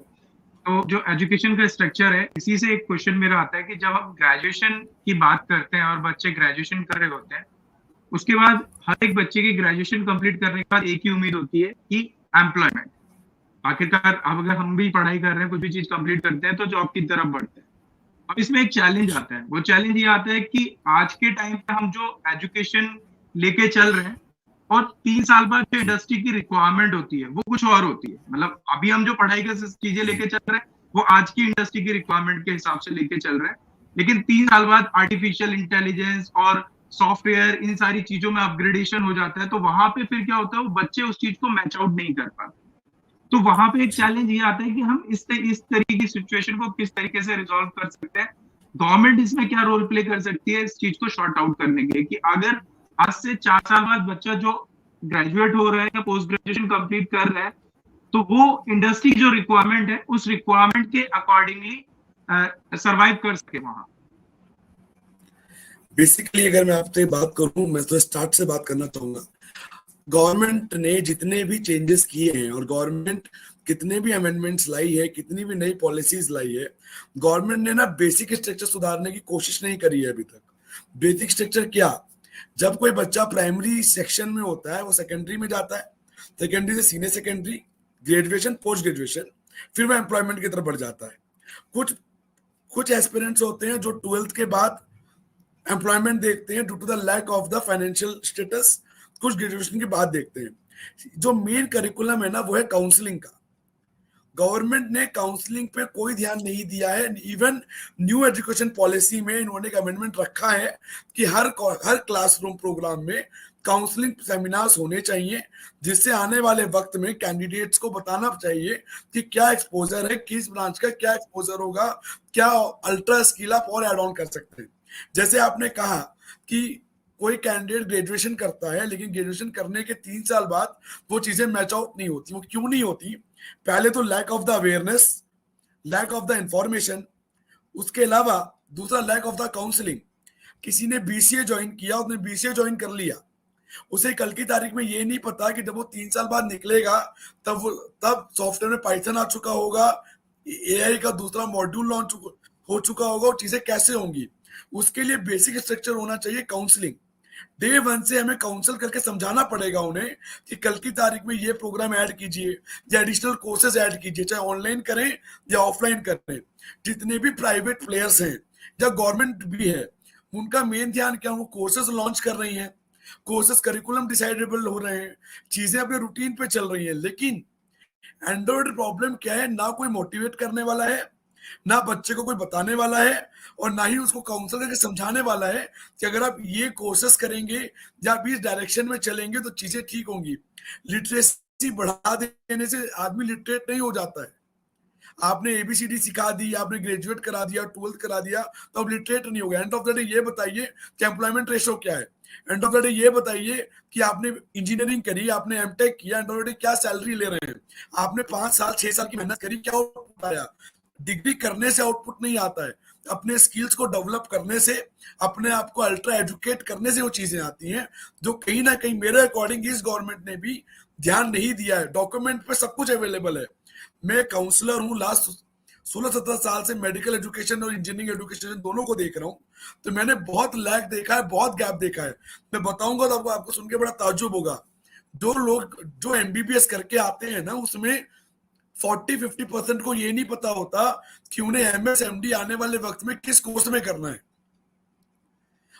तो जो एजुकेशन का स्ट्रक्चर है, इसी से एक क्वेश्चन मेरा आता है कि जब हम ग्रेजुएशन की बात करते हैं और बच्चे ग्रेजुएशन कर रहे होते हैं, उसके बाद हर एक बच्चे की ग्रेजुएशन कंप्लीट करने के बाद एक ही उम्मीद होती है कि एम्प्लॉयमेंट। आखिरकार अब अगर हम भी पढ़ाई कर रहे हैं, कुछ भी चीज कंप्लीट करते हैं तो जॉब की तरफ बढ़ते हैं। अब इसमें एक चैलेंज आता है, वो चैलेंज ये आता है कि आज के टाइम पे हम जो एजुकेशन लेके चल रहे हैं और 3 साल बाद जो इंडस्ट्री की रिक्वायरमेंट होती है वो कुछ और होती है। मतलब अभी हम जो पढ़ाई का चीजें लेके चल रहे हैं वो आज की इंडस्ट्री की रिक्वायरमेंट के हिसाब से लेके चल रहे हैं, लेकिन 3 साल बाद आर्टिफिशियल इंटेलिजेंस और सॉफ्टवेयर इन सारी चीजों में अपग्रेडेशन हो जाता है, तो वहां पे फिर क्या होता है, वो बच्चे उस चीज को मैच आउट नहीं कर पाते। तो वहां पे एक चैलेंज ये आता है कि हम इस तरीके की सिचुएशन को किस तरीके से रिजॉल्व कर सकते हैं। गवर्नमेंट इसमें क्या रोल प्ले कर सकती है इस चीज को शॉर्ट आउट करने के लिए, कि अगर आज से 4 साल बाद बच्चा जो ग्रेजुएट हो रहा है या पोस्ट ग्रेजुएशन कंप्लीट कर रहा है, तो वो इंडस्ट्री जो रिक्वायरमेंट है उस रिक्वायरमेंट के अकॉर्डिंगली सरवाइव कर सके वहां। बेसिकली अगर मैं आपसे बात करूं, मैं तो स्टार्ट से बात करना चाहूंगा। गवर्नमेंट ने जितने भी चेंजेस किए हैं और गवर्नमेंट कितने भी अमेंडमेंट्स लाई है, कितनी भी नई पॉलिसीज लाई है, गवर्नमेंट ने ना बेसिक स्ट्रक्चर सुधारने की कोशिश नहीं करी है अभी तक। बेसिक स्ट्रक्चर क्या, जब कोई बच्चा प्राइमरी सेक्शन में होता है वो सेकेंडरी में जाता है, सेकेंडरी से senior secondary, graduation, post graduation, फिर वो एम्प्लॉयमेंट की तरफ बढ़ जाता है। कुछ एस्पिरेंट्स होते हैं जो 12th के बाद एम्प्लॉयमेंट देखते हैं due to the lack of the financial status, कुछ ग्रेजुएशन के बाद देखते हैं। जो मेन करिकुलम है ना वो है काउंसलिंग का। गवर्नमेंट ने काउंसलिंग पे कोई ध्यान नहीं दिया है। इवन न्यू एजुकेशन पॉलिसी में इन्होंने एक अमेंडमेंट रखा है कि हर क्लासरूम प्रोग्राम में काउंसलिंग सेमिनार्स होने चाहिए, जिससे आने वाले वक्त में कैंडिडेट्स को बताना चाहिए कि क्या एक्सपोजर है, किस ब्रांच का क्या एक्सपोजर होगा, क्या अल्ट्रा स्किल आप और एड ऑन कर सकते हैं। जैसे आपने कहा कि कोई कैंडिडेट ग्रेजुएशन करता है, लेकिन ग्रेजुएशन करने के 3 साल बाद वो चीजें मैच आउट नहीं होती। वो क्यों नहीं होती? पहले तो lack of the awareness, lack of the information, उसके अलावा दूसरा लैक ऑफ द काउंसलिंग। किसी ने बीसीए ज्वाइन किया, उसने बीसीए ज्वाइन कर लिया, उसे कल की तारीख में ये नहीं पता कि जब वो 3 साल बाद निकलेगा तब सॉफ्टवेयर में पाइथन आ चुका होगा, एआई का दूसरा मॉड्यूल लॉन्च हो चुका होगा, और चीजें कैसे होंगी। उसके लिए बेसिक स्ट्रक्चर होना चाहिए काउंसलिंग। डे 1 से हमें काउंसल करके समझाना पड़ेगा उन्हें कि कल की तारीख में ये प्रोग्राम ऐड कीजिए या एडिशनल कोर्सेज ऐड कीजिए, चाहे ऑनलाइन करें या ऑफलाइन करें। जितने भी प्राइवेट प्लेयर्स हैं या गवर्नमेंट भी है, उनका मेन ध्यान क्या, वो कोर्सेज लॉन्च कर रही हैं, कोर्सेज करिकुलम डिसाइडेबल हो रहे हैं, चीजें अपने रूटीन पे चल रही हैं। लेकिन एंड्रॉइड प्रॉब्लम क्या है, ना कोई मोटिवेट करने वाला है, ना बच्चे को कोई बताने वाला है, और ना ही उसको काउंसल करके समझाने वाला है कि अगर आप ये कोर्सेस करेंगे या आप इस डायरेक्शन में चलेंगे तो चीजें ठीक होंगी। लिटरेसी बढ़ा देने से आदमी लिटरेट नहीं हो जाता है। आपने एबीसीडी सिखा दी, आपने ग्रेजुएट करा दिया, 12th करा दिया, तो अब लिटरेट नहीं हो गया। एंड ऑफ द डे ये बताइए कि एम्प्लॉयमेंट रेशो क्या है। एंड ऑफ द डे ये बताइए कि आपने इंजीनियरिंग करी, आपने एमटेक किया, एंड ऑफ द डे क्या सैलरी ले रहे हैं। आपने 5 साल 6 साल की मेहनत करी, क्या आउटपुट आया? डिग्री करने से आउटपुट नहीं आता है, अपने स्किल्स को डेवलप करने से, अपने आप को अल्ट्रा एजुकेट करने से वो चीजें आती हैं, जो कहीं ना कहीं मेरे अकॉर्डिंग इस गवर्नमेंट ने भी ध्यान नहीं दिया है। डॉक्यूमेंट पे सब कुछ अवेलेबल है। मैं काउंसलर हूँ, लास्ट 16-17 साल से मेडिकल एजुकेशन और इंजीनियरिंग एजुकेशन दोनों को देख रहा हूँ, तो मैंने बहुत लैग देखा है, बहुत गैप देखा है। मैं बताऊंगा तो आपको सुन के बड़ा ताज्जुब होगा। जो लोग जो एमबीबीएस करके आते हैं ना, उसमें 40-50% को ये नहीं पता होता कि उन्हें एमएस एमडी आने वाले वक्त में किस कोर्स में करना है।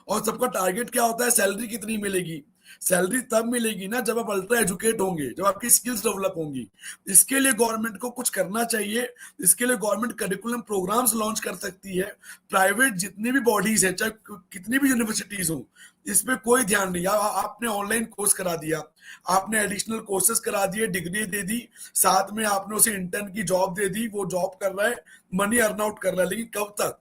और सबका टारगेट क्या होता है? सैलरी कितनी मिलेगी। सैलरी तब मिलेगी ना जब आप अल्ट्रा एजुकेट होंगे, जब आपकी स्किल्स डेवलप होंगी। इसके लिए गवर्नमेंट को कुछ करना चाहिए। इसके लिए गवर्नमेंट करिकुलम प्रोग्राम्स लॉन्च कर सकती है। प्राइवेट जितनी भी बॉडीज है, चाहे कितनी भी यूनिवर्सिटीज हो, इस पे कोई ध्यान नहीं। आपने ऑनलाइन कोर्स करा दिया, आपने एडिशनल कोर्सेज करा दिए, डिग्री दे दी, साथ में आपने उसे इंटर्न की जॉब दे दी, वो जॉब कर रहा है, मनी अर्न आउट कर रहा है, लेकिन कब तक?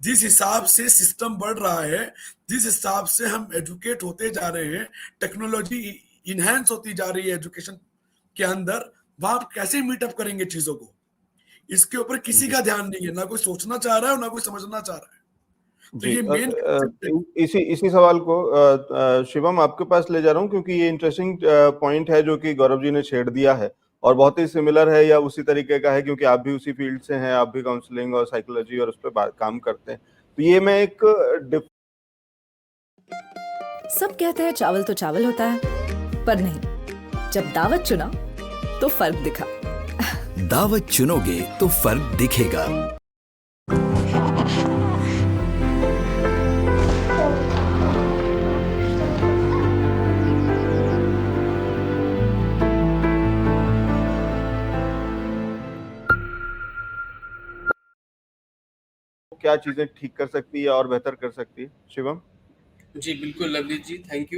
जिस हिसाब से सिस्टम बढ़ रहा है, जिस हिसाब से हम एजुकेट होते जा रहे हैं, टेक्नोलॉजी इनहेंस होती जा रही है एजुकेशन के अंदर, वहां आप कैसे मीटअप करेंगे चीजों को? इसके ऊपर किसी का ध्यान नहीं है, ना कोई सोचना चाह रहा है और ना कोई समझना चाह रहा है। तो जी, ये मेन इसी सवाल को शिवम आपके पास ले जा रहा हूँ, क्योंकि ये इंटरेस्टिंग पॉइंट है जो कि गौरव जी ने छेड़ दिया है और बहुत ही सिमिलर है या उसी तरीके का है, क्योंकि आप भी उसी फील्ड से हैं, आप भी काउंसलिंग और साइकोलॉजी और उस पर काम करते हैं। तो ये मैं एक सब कहते हैं चावल तो चावल होता है, पर नहीं, जब दावत चुना तो फर्क दिखा। दावत चुनोगे तो फर्क दिखेगा। क्या चीजें ठीक कर सकती है और बेहतर कर सकती है? शिवम जी बिल्कुल लवली जी, thank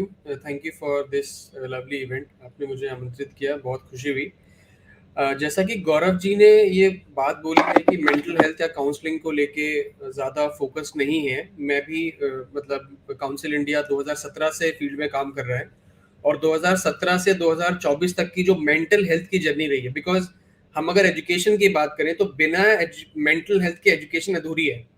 you for this lovely event. आपने मुझे आमंत्रित किया, बहुत खुशी हुई। जैसा कि गौरव जी ने ये बात बोली है कि मेंटल हेल्थ या काउंसलिंग को लेके ज़्यादा फोकस नहीं है, मैं भी मतलब काउंसिल इंडिया 2017 से फील्ड में काम कर रहा है और 2017 से 2024 तक की जो मेंटल हेल्थ की जर्नी रही है, बिकॉज हम अगर एजुकेशन की बात करें तो बिना मेंटल हेल्थ की एजुकेशन अधूरी है।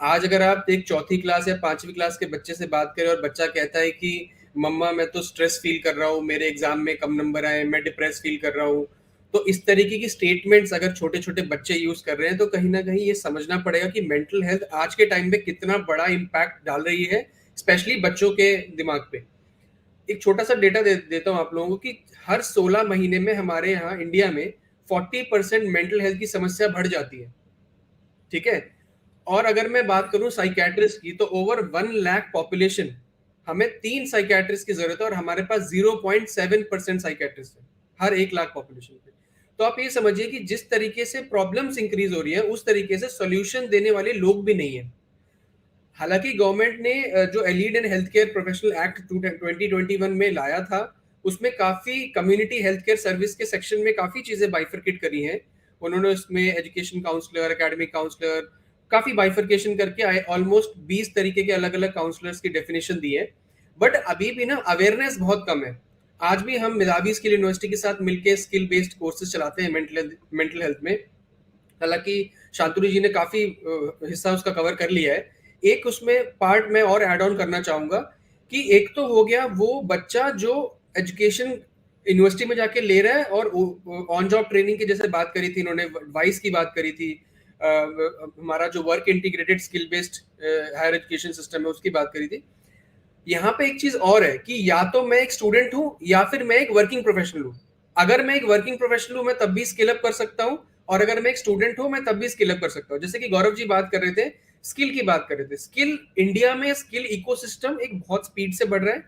आज अगर आप एक 4th क्लास या 5वीं क्लास के बच्चे से बात करें और बच्चा कहता है कि मम्मा मैं तो स्ट्रेस फील कर रहा हूँ, मेरे एग्जाम में कम नंबर आए, मैं डिप्रेस फील कर रहा हूँ, तो इस तरीके की स्टेटमेंट्स अगर छोटे छोटे बच्चे यूज कर रहे हैं तो कहीं ना कहीं ये समझना पड़ेगा कि मेंटल हेल्थ आज के टाइम में कितना बड़ा इम्पैक्ट डाल रही है, स्पेशली बच्चों के दिमाग पे। एक छोटा सा डेटा देता हूँ आप लोगों को कि हर 16 महीने में हमारे यहाँ इंडिया में 40% मेंटल हेल्थ की समस्या बढ़ जाती है। ठीक है, और अगर मैं बात करूं साइकियाट्रिस्ट की, तो ओवर 1 लाख पॉपुलेशन, हमें 3 साइकियाट्रिस्ट की जरूरत है और हमारे पास 0.7% साइकियाट्रिस्ट है हर 1 लाख पॉपुलेशन पे। तो आप ये समझिए कि जिस तरीके से प्रॉब्लम्स इंक्रीज हो रही है उस तरीके से सॉल्यूशन देने वाले लोग भी नहीं है। हालांकि गवर्नमेंट ने जो allied in health care professional act 2021 में लाया था, उसमें काफी कम्युनिटी हेल्थ केयर सर्विस के सेक्शन में काफी चीजें बाइफरकेट करी हैं। उन्होंने उसमें एजुकेशन काउंसलर, एकेडमिक काउंसलर, काफी बाइफरकेशन करके ऑलमोस्ट 20 तरीके के अलग अलग काउंसलर्स की डेफिनेशन दी है। बट अभी भी ना अवेयरनेस बहुत कम है। आज भी हम मेधावी स्किल यूनिवर्सिटी के साथ मिलकर स्किल बेस्ड कोर्सेज चलाते हैं मेंटल हेल्थ में। हालांकि शांतनु जी ने काफी हिस्सा उसका कवर कर लिया है। एक उसमें पार्ट मैं और ऐड ऑन करना चाहूंगा कि एक तो हो गया वो बच्चा जो एजुकेशन यूनिवर्सिटी में जाके ले रहा है और ऑन जॉब ट्रेनिंग की जैसे बात करी थी इन्होंने, वाइस की बात करी थी, हमारा जो work integrated skill based higher education system है उसकी बात करी थी। यहाँ पे एक चीज और है कि या तो मैं एक स्टूडेंट हूँ या फिर मैं एक वर्किंग प्रोफेशनल हूँ। अगर मैं एक वर्किंग प्रोफेशनल हूँ मैं तब भी स्किल अप कर सकता हूँ, और अगर मैं एक स्टूडेंट हूँ मैं तब भी स्किल अप कर सकता हूँ। जैसे कि गौरव जी बात कर रहे थे, स्किल की बात कर रहे थे। स्किल इंडिया में स्किल इकोसिस्टम एक बहुत स्पीड से बढ़ रहा है,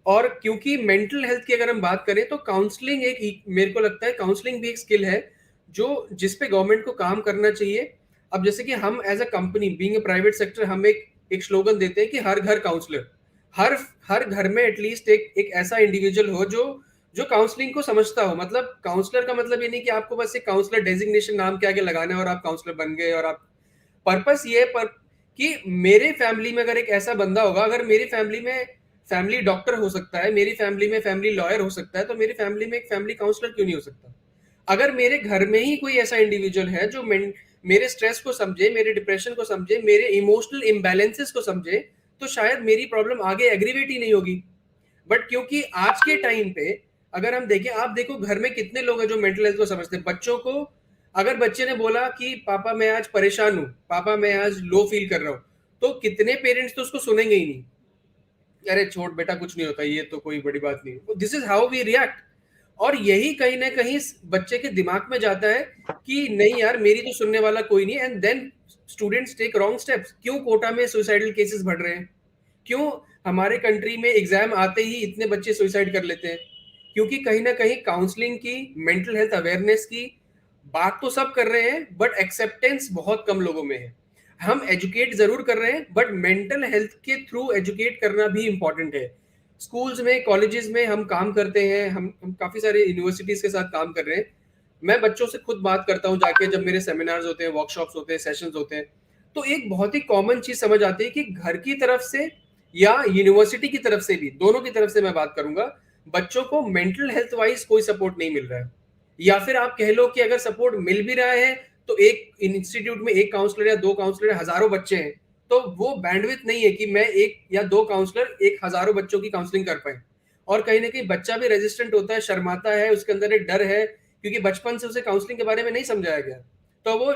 और क्योंकि मेंटल हेल्थ की अगर हम बात करें तो काउंसलिंग एक, मेरे को लगता है काउंसलिंग भी एक स्किल है जो जिस पे गवर्नमेंट को काम करना चाहिए। अब जैसे कि हम as a company being a private sector, हम एक स्लोगन देते हैं कि हर घर काउंसलर, हर घर में एटलीस्ट एक ऐसा इंडिविजुअल हो जो काउंसलिंग को समझता हो। मतलब काउंसलर का मतलब ये नहीं कि आपको बस एक काउंसलर डेजिग्नेशन नाम के आगे लगाना है और आप काउंसलर बन गए, और आप पर्पस ये है कि मेरे फैमिली में अगर एक ऐसा बंदा होगा, अगर मेरी फैमिली में फैमिली डॉक्टर हो सकता है, मेरी फैमिली में फैमिली लॉयर हो सकता है, तो मेरी फैमिली में एक फैमिली काउंसलर क्यों नहीं हो सकता? अगर मेरे घर में ही कोई ऐसा इंडिविजुअल है जो मेरे स्ट्रेस को समझे, मेरे डिप्रेशन को समझे, मेरे इमोशनल इम्बैलेंसेस को समझे, तो शायद मेरी प्रॉब्लम आगे एग्रीवेट ही नहीं होगी। बट क्योंकि आज के टाइम पे अगर हम देखें, आप देखो घर में कितने लोग हैं जो मेंटल हेल्थ को समझते हैं। बच्चों को, अगर बच्चे ने बोला कि पापा मैं आज परेशान हूँ, पापा मैं आज लो फील कर रहा हूँ, तो कितने पेरेंट्स तो उसको सुनेंगे ही नहीं, अरे छोड़ बेटा कुछ नहीं होता, ये तो कोई बड़ी बात नहीं। This is how we react. और यही कहीं ना कहीं बच्चे के दिमाग में जाता है कि नहीं यार मेरी तो सुनने वाला कोई नहीं, and then students take wrong steps. क्यों कोटा में सुसाइडल केसेस बढ़ रहे हैं? क्यों हमारे कंट्री में एग्जाम आते ही इतने बच्चे सुसाइड कर लेते हैं? क्योंकि कहीं ना कहीं काउंसलिंग की, मेंटल हेल्थ अवेयरनेस की बात तो सब कर रहे हैं, बट एक्सेप्टेंस बहुत कम लोगों में है। हम एजुकेट जरूर कर रहे हैं, बट मेंटल हेल्थ के थ्रू एजुकेट करना भी इंपॉर्टेंट है। स्कूल्स में, कॉलेजेस में हम काम करते हैं, हम काफी सारे यूनिवर्सिटीज के साथ काम कर रहे हैं। मैं बच्चों से खुद बात करता हूँ जाके, जब मेरे सेमिनार्स होते हैं, वर्कशॉप्स होते हैं, सेशंस होते हैं, तो एक बहुत ही कॉमन चीज समझ आती है कि घर की तरफ से या यूनिवर्सिटी की तरफ से भी, दोनों की तरफ से मैं बात करूंगा, बच्चों को मेंटल हेल्थ वाइज कोई सपोर्ट नहीं मिल रहा है। या फिर आप कह लो कि अगर सपोर्ट मिल भी रहा है तो एक इंस्टीट्यूट में एक काउंसलर या दो काउंसलर, हजारों बच्चे हैं, तो वो बैंडविड्थ नहीं है कि मैं एक या दो काउंसलर एक हजारों बच्चों की काउंसलिंग कर पाए। और कहीं ना कहीं बच्चा भी रेजिस्टेंट होता है, शर्माता है, उसके अंदर एक डर है, क्योंकि बचपन से उसे काउंसलिंग के बारे में नहीं समझाया गया, तो वो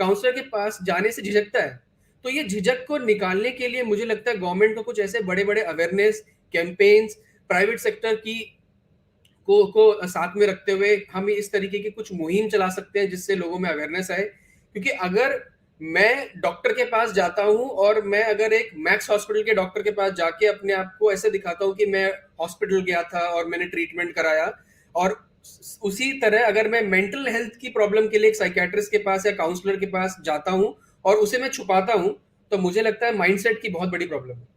काउंसलर के पास जाने से झिझकता है। तो ये झिझक को निकालने के लिए मुझे लगता है गवर्नमेंट को कुछ ऐसे बड़े बड़े अवेयरनेस कैंपेन्स, प्राइवेट सेक्टर की को साथ में रखते हुए हम इस तरीके की कुछ मुहिम चला सकते हैं जिससे लोगों में अवेयरनेस आए। क्योंकि अगर मैं डॉक्टर के पास जाता हूं और मैं अगर एक मैक्स हॉस्पिटल के डॉक्टर के पास जाके अपने आप को ऐसे दिखाता हूं कि मैं हॉस्पिटल गया था और मैंने ट्रीटमेंट कराया, और उसी तरह अगर मैं मेंटल हेल्थ की प्रॉब्लम के लिए एक साइकियाट्रिस्ट के पास या काउंसलर के पास जाता हूं और उसे मैं छुपाता हूं, तो मुझे लगता है माइंडसेट की बहुत बड़ी प्रॉब्लम है।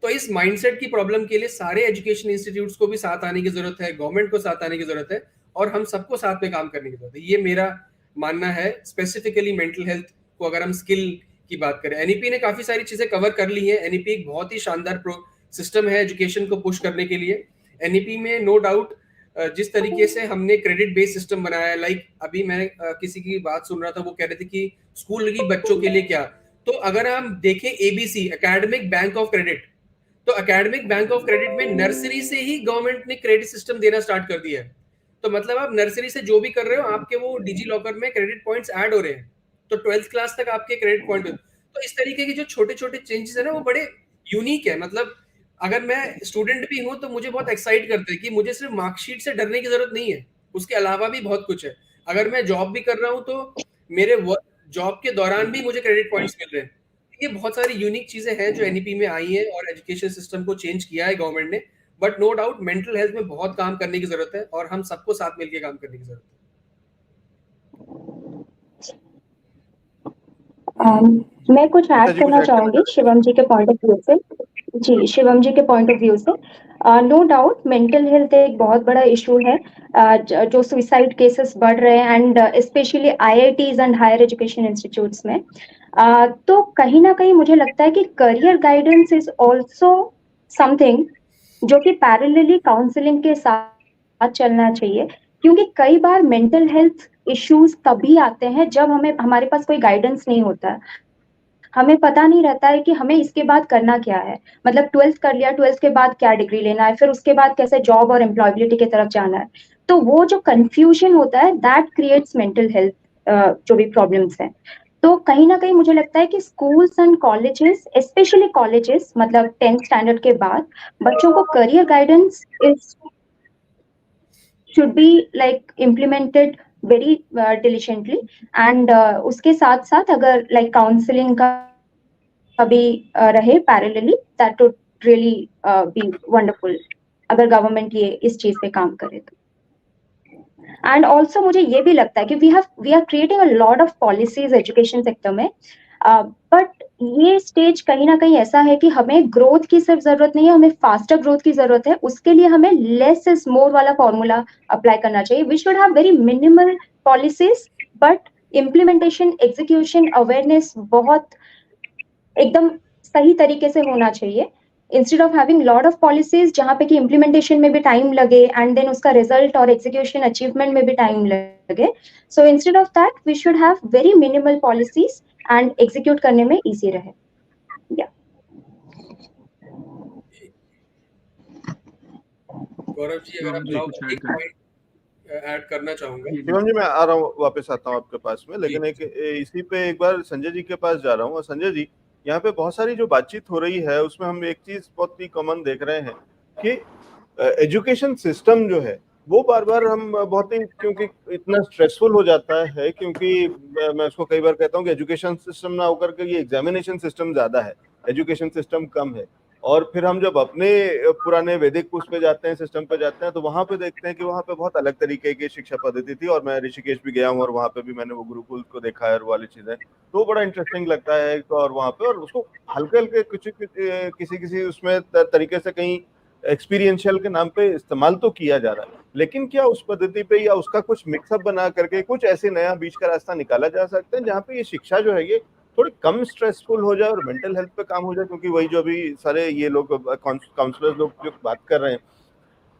तो इस माइंडसेट की प्रॉब्लम के लिए सारे एजुकेशन इंस्टीट्यूट्स को भी साथ आने की जरूरत है, गवर्नमेंट को साथ आने की जरूरत है, और हम सबको साथ में काम करने की जरूरत है। ये मेरा मानना है। स्पेसिफिकली मेंटल हेल्थ को अगर हम स्किल की बात करें, एनईपी ने काफी सारी चीजें कवर कर ली है। एनईपी एक बहुत ही शानदार सिस्टम है एजुकेशन को पुश करने के लिए। एनईपी में नो डाउट जिस तरीके से हमने क्रेडिट बेस्ड सिस्टम बनाया है, लाइक अभी मैं किसी की बात सुन रहा था, वो कह रहे थे कि स्कूल की बच्चों के लिए क्या, तो अगर हम देखें ABC, academic bank of credit, तो एकेडमिक बैंक ऑफ क्रेडिट में नर्सरी से ही गवर्नमेंट ने क्रेडिट सिस्टम देना स्टार्ट कर दिया है। तो मतलब आप नर्सरी से जो भी कर रहे हो, आपके वो डिजी लॉकर में क्रेडिट पॉइंट्स ऐड हो रहे हैं, तो 12th क्लास तक आपके क्रेडिट पॉइंट। तो इस तरीके के जो छोटे छोटे चेंजेस है ना, वो बड़े यूनिक है। मतलब अगर मैं स्टूडेंट भी हूं तो मुझे बहुत एक्साइट करते हैं कि मुझे सिर्फ मार्कशीट से डरने की जरूरत नहीं है, उसके अलावा भी बहुत कुछ है। अगर मैं जॉब भी कर रहा हूं तो मेरे जॉब के दौरान भी मुझे क्रेडिट पॉइंट्स मिल रहे हैं। ये बहुत सारी यूनिक चीजें हैं जो एनईपी में आई हैं और एजुकेशन सिस्टम को चेंज किया है गवर्नमेंट ने। But no doubt mental health में बहुत काम करने की जरूरत है और हम सबको साथ मिलकर काम करने की जरूरत है। मैं कुछ ऐड करना चाहूंगी शिवम जी के पॉइंट ऑफ व्यू से। जी, शिवम जी के पॉइंट ऑफ व्यू से नो डाउट मेंटल हेल्थ एक बहुत बड़ा इशू है। जो सुसाइड केसेस बढ़ रहे हैं, and specially IITs and higher education institutes में। तो कहीं ना कहीं मुझे लगता है कि career guidance is also something जो कि पैरेलली काउंसलिंग के साथ चलना चाहिए, क्योंकि कई बार मेंटल हेल्थ इश्यूज तभी आते हैं जब हमारे पास कोई गाइडेंस नहीं होता है। हमें पता नहीं रहता है कि हमें इसके बाद करना क्या है, मतलब 12th कर लिया, 12th के बाद क्या डिग्री लेना है, फिर उसके बाद कैसे जॉब और एम्प्लॉयबिलिटी की तरफ जाना है। तो वो जो कंफ्यूजन होता है दैट क्रिएट्स मेंटल हेल्थ जो भी प्रॉब्लम्स हैं। तो कहीं ना कहीं मुझे लगता है कि schools and colleges, specially colleges, मतलब 10th स्टैंडर्ड के बाद बच्चों को career guidance is should be like implemented very diligently, and उसके साथ साथ अगर like counseling का भी रहे parallelly, that would really be wonderful अगर government ये इस चीज पे काम करे तो। एंड ऑल्सो मुझे ये भी लगता है कि we are creating a lot of policies education sector में, बट ये स्टेज कहीं ना कहीं ऐसा है कि हमें ग्रोथ की सिर्फ जरूरत नहीं है, हमें फास्टर ग्रोथ की जरूरत है। उसके लिए हमें लेस इज मोर वाला फॉर्मूला अप्लाई करना चाहिए। We should have very minimal policies, but implementation, execution, awareness बहुत एकदम सही तरीके से होना चाहिए। Instead of having lot of policies जहां पे कि इम्प्लीमेंटेशन में भी टाइम लगे एंड देन उसका रिजल्ट और एग्जीक्यूशन अचीवमेंट में भी टाइम लगे, so instead of that we should have very minimal policies and execute करने में इजी रहे। गौरव जी, अगर आप चाहो कुछ एक पॉइंट ऐड करना चाहूंगा। शिवम जी, मैं आ रहा हूँ, वापस आता हूँ आपके पास में, लेकिन जी। एक इसी पे एक बार संजय जी के पास जा रहा हूँ। और संजय जी, यहाँ पे बहुत सारी जो बातचीत हो रही है उसमें हम एक चीज बहुत ही कॉमन देख रहे हैं कि एजुकेशन सिस्टम जो है वो बार बार हम बहुत ही, क्योंकि इतना स्ट्रेसफुल हो जाता है, क्योंकि मैं उसको कई बार कहता हूँ कि एजुकेशन सिस्टम ना होकर के ये एग्जामिनेशन सिस्टम ज्यादा है, एजुकेशन सिस्टम कम है। और फिर हम जब अपने पुराने वैदिक उस पे जाते हैं, सिस्टम पे जाते हैं, तो वहां पे देखते हैं कि वहां पे बहुत अलग तरीके की शिक्षा पद्धति थी। और मैं ऋषिकेश भी गया हूँ और वहां पे भी मैंने वो गुरुकुल को देखा है और वाली चीजें, तो बड़ा इंटरेस्टिंग लगता है। और वहां पे, और उसको हल्के हल्के कुछ किसी किसी उसमें तरीके से कहीं एक्सपीरियंशियल के नाम पे इस्तेमाल तो किया जा रहा है, लेकिन क्या उस पद्धति पे या उसका कुछ मिक्सअप बना करके कुछ ऐसे नया बीच का रास्ता निकाला जा सकता है जहाँ पे ये शिक्षा जो है ये थोड़ी कम स्ट्रेसफुल हो जाए और मेंटल हेल्थ पे काम हो जाए? क्योंकि वही जो अभी सारे ये लोग काउंसलर्स लोग जो बात कर रहे हैं,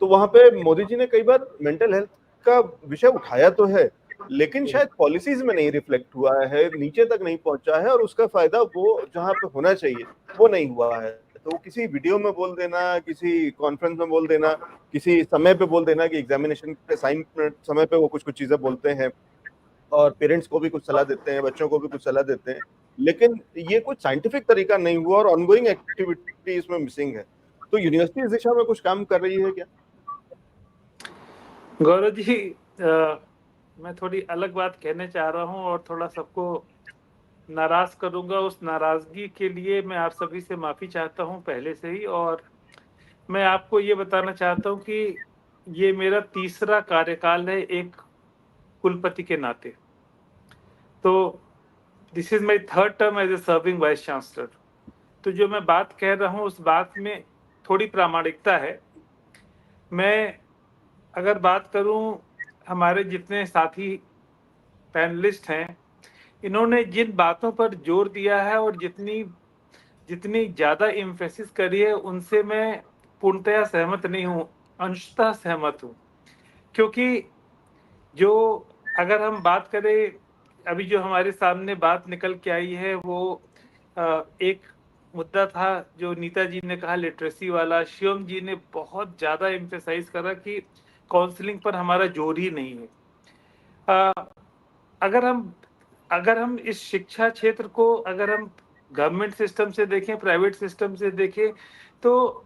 तो वहां पे मोदी जी ने कई बार मेंटल हेल्थ का विषय उठाया तो है, लेकिन शायद पॉलिसीज में नहीं रिफ्लेक्ट हुआ है, नीचे तक नहीं पहुंचा है, और उसका फायदा वो जहां पे होना चाहिए वो नहीं हुआ है। तो किसी वीडियो में बोल देना, किसी कॉन्फ्रेंस में बोल देना, किसी समय पे बोल देना कि एग्जामिनेशन के साइन समय पे वो कुछ कुछ चीजें बोलते हैं और पेरेंट्स को भी कुछ सलाह देते हैं, बच्चों को भी कुछ सलाह देते हैं, लेकिन ये कुछ साइंटिफिक तरीका नहीं हुआ और ऑनगोइंग एक्टिविटी इसमें मिसिंग है। तो यूनिवर्सिटी इस दिशा में कुछ काम कर रही है क्या? गौरव जी, मैं थोड़ी अलग बात कहने चाह रहा हूँ और थोड़ा सबको नाराज करूंगा। उस नाराजगी के लिए मैं आप सभी से माफी चाहता हूँ पहले से ही। और मैं आपको ये बताना चाहता हूँ कि ये मेरा तीसरा कार्यकाल है एक कुलपति के नाते। तो this is my third term as a serving vice chancellor. तो जो मैं बात कह रहा हूँ उस बात में थोड़ी प्रामाणिकता है। मैं अगर बात करूं, हमारे जितने साथी पैनलिस्ट हैं, इन्होंने जिन बातों पर जोर दिया है और जितनी जितनी ज़्यादा एम्फेसिस करी है, उनसे मैं पूर्णतया सहमत नहीं हूं, अंशतः सहमत हूं। क्योंकि जो अगर हम बात करें, अभी जो हमारे सामने बात निकल के आई है वो एक मुद्दा था जो नीता जी ने कहा, लिटरेसी वाला। शिवम जी ने बहुत ज़्यादा एम्फेसाइज करा कि काउंसलिंग पर हमारा जोर ही नहीं है। अगर हम इस शिक्षा क्षेत्र को अगर हम गवर्नमेंट सिस्टम से देखें, प्राइवेट सिस्टम से देखें, तो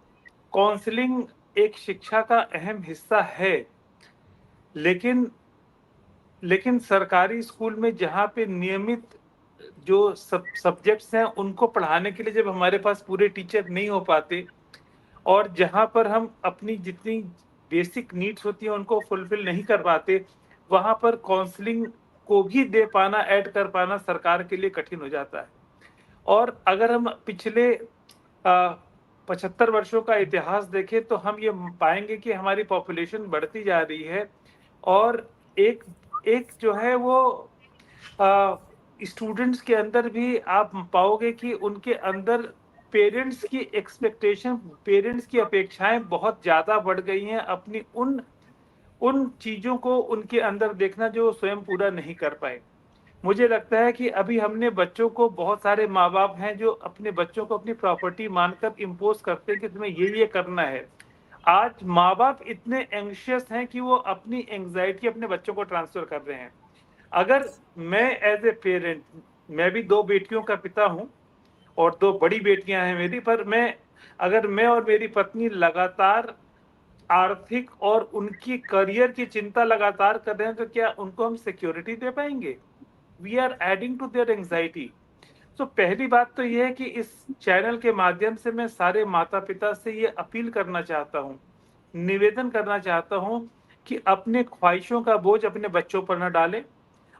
काउंसलिंग एक शिक्षा का अहम हिस्सा है। लेकिन सरकारी स्कूल में जहाँ पे नियमित जो सब्जेक्ट्स हैं उनको पढ़ाने के लिए जब हमारे पास पूरे टीचर नहीं हो पाते, और जहाँ पर हम अपनी जितनी बेसिक नीड्स होती हैं उनको फुलफिल नहीं कर पाते, वहाँ पर काउंसलिंग को भी दे पाना, ऐड कर पाना सरकार के लिए कठिन हो जाता है। और अगर हम पिछले 75 वर्षों का इतिहास देखें तो हम ये पाएंगे कि हमारी पॉपुलेशन बढ़ती जा रही है, और एक जो है वो स्टूडेंट्स के अंदर भी आप पाओगे कि उनके अंदर पेरेंट्स की एक्सपेक्टेशन, पेरेंट्स की अपेक्षाएं बहुत ज़्यादा बढ़ गई हैं अपनी उन चीज़ों को उनके अंदर देखना जो स्वयं पूरा नहीं कर पाए। मुझे लगता है कि अभी हमने बच्चों को, बहुत सारे माँ बाप हैं जो अपने बच्चों को अपनी प्रॉपर्टी मानकर इम्पोज करते हैं कि तुम्हें ये करना है। आज माँ बाप इतने एंग्शियस हैं कि वो अपनी एंग्जाइटी अपने बच्चों को ट्रांसफर कर रहे हैं। अगर मैं एज ए पेरेंट, मैं भी 2 बेटियों का पिता हूँ और 2 बड़ी बेटियां हैं मेरी, पर अगर मैं और मेरी पत्नी लगातार आर्थिक और उनकी करियर की चिंता लगातार कर रहे हैं, तो क्या उनको हम सिक्योरिटी दे पाएंगे? We are adding to their anxiety. तो पहली बात तो यह है कि इस चैनल के माध्यम से मैं सारे माता पिता से ये अपील करना चाहता हूँ, निवेदन करना चाहता हूँ कि अपने ख्वाहिशों का बोझ अपने बच्चों पर न डालें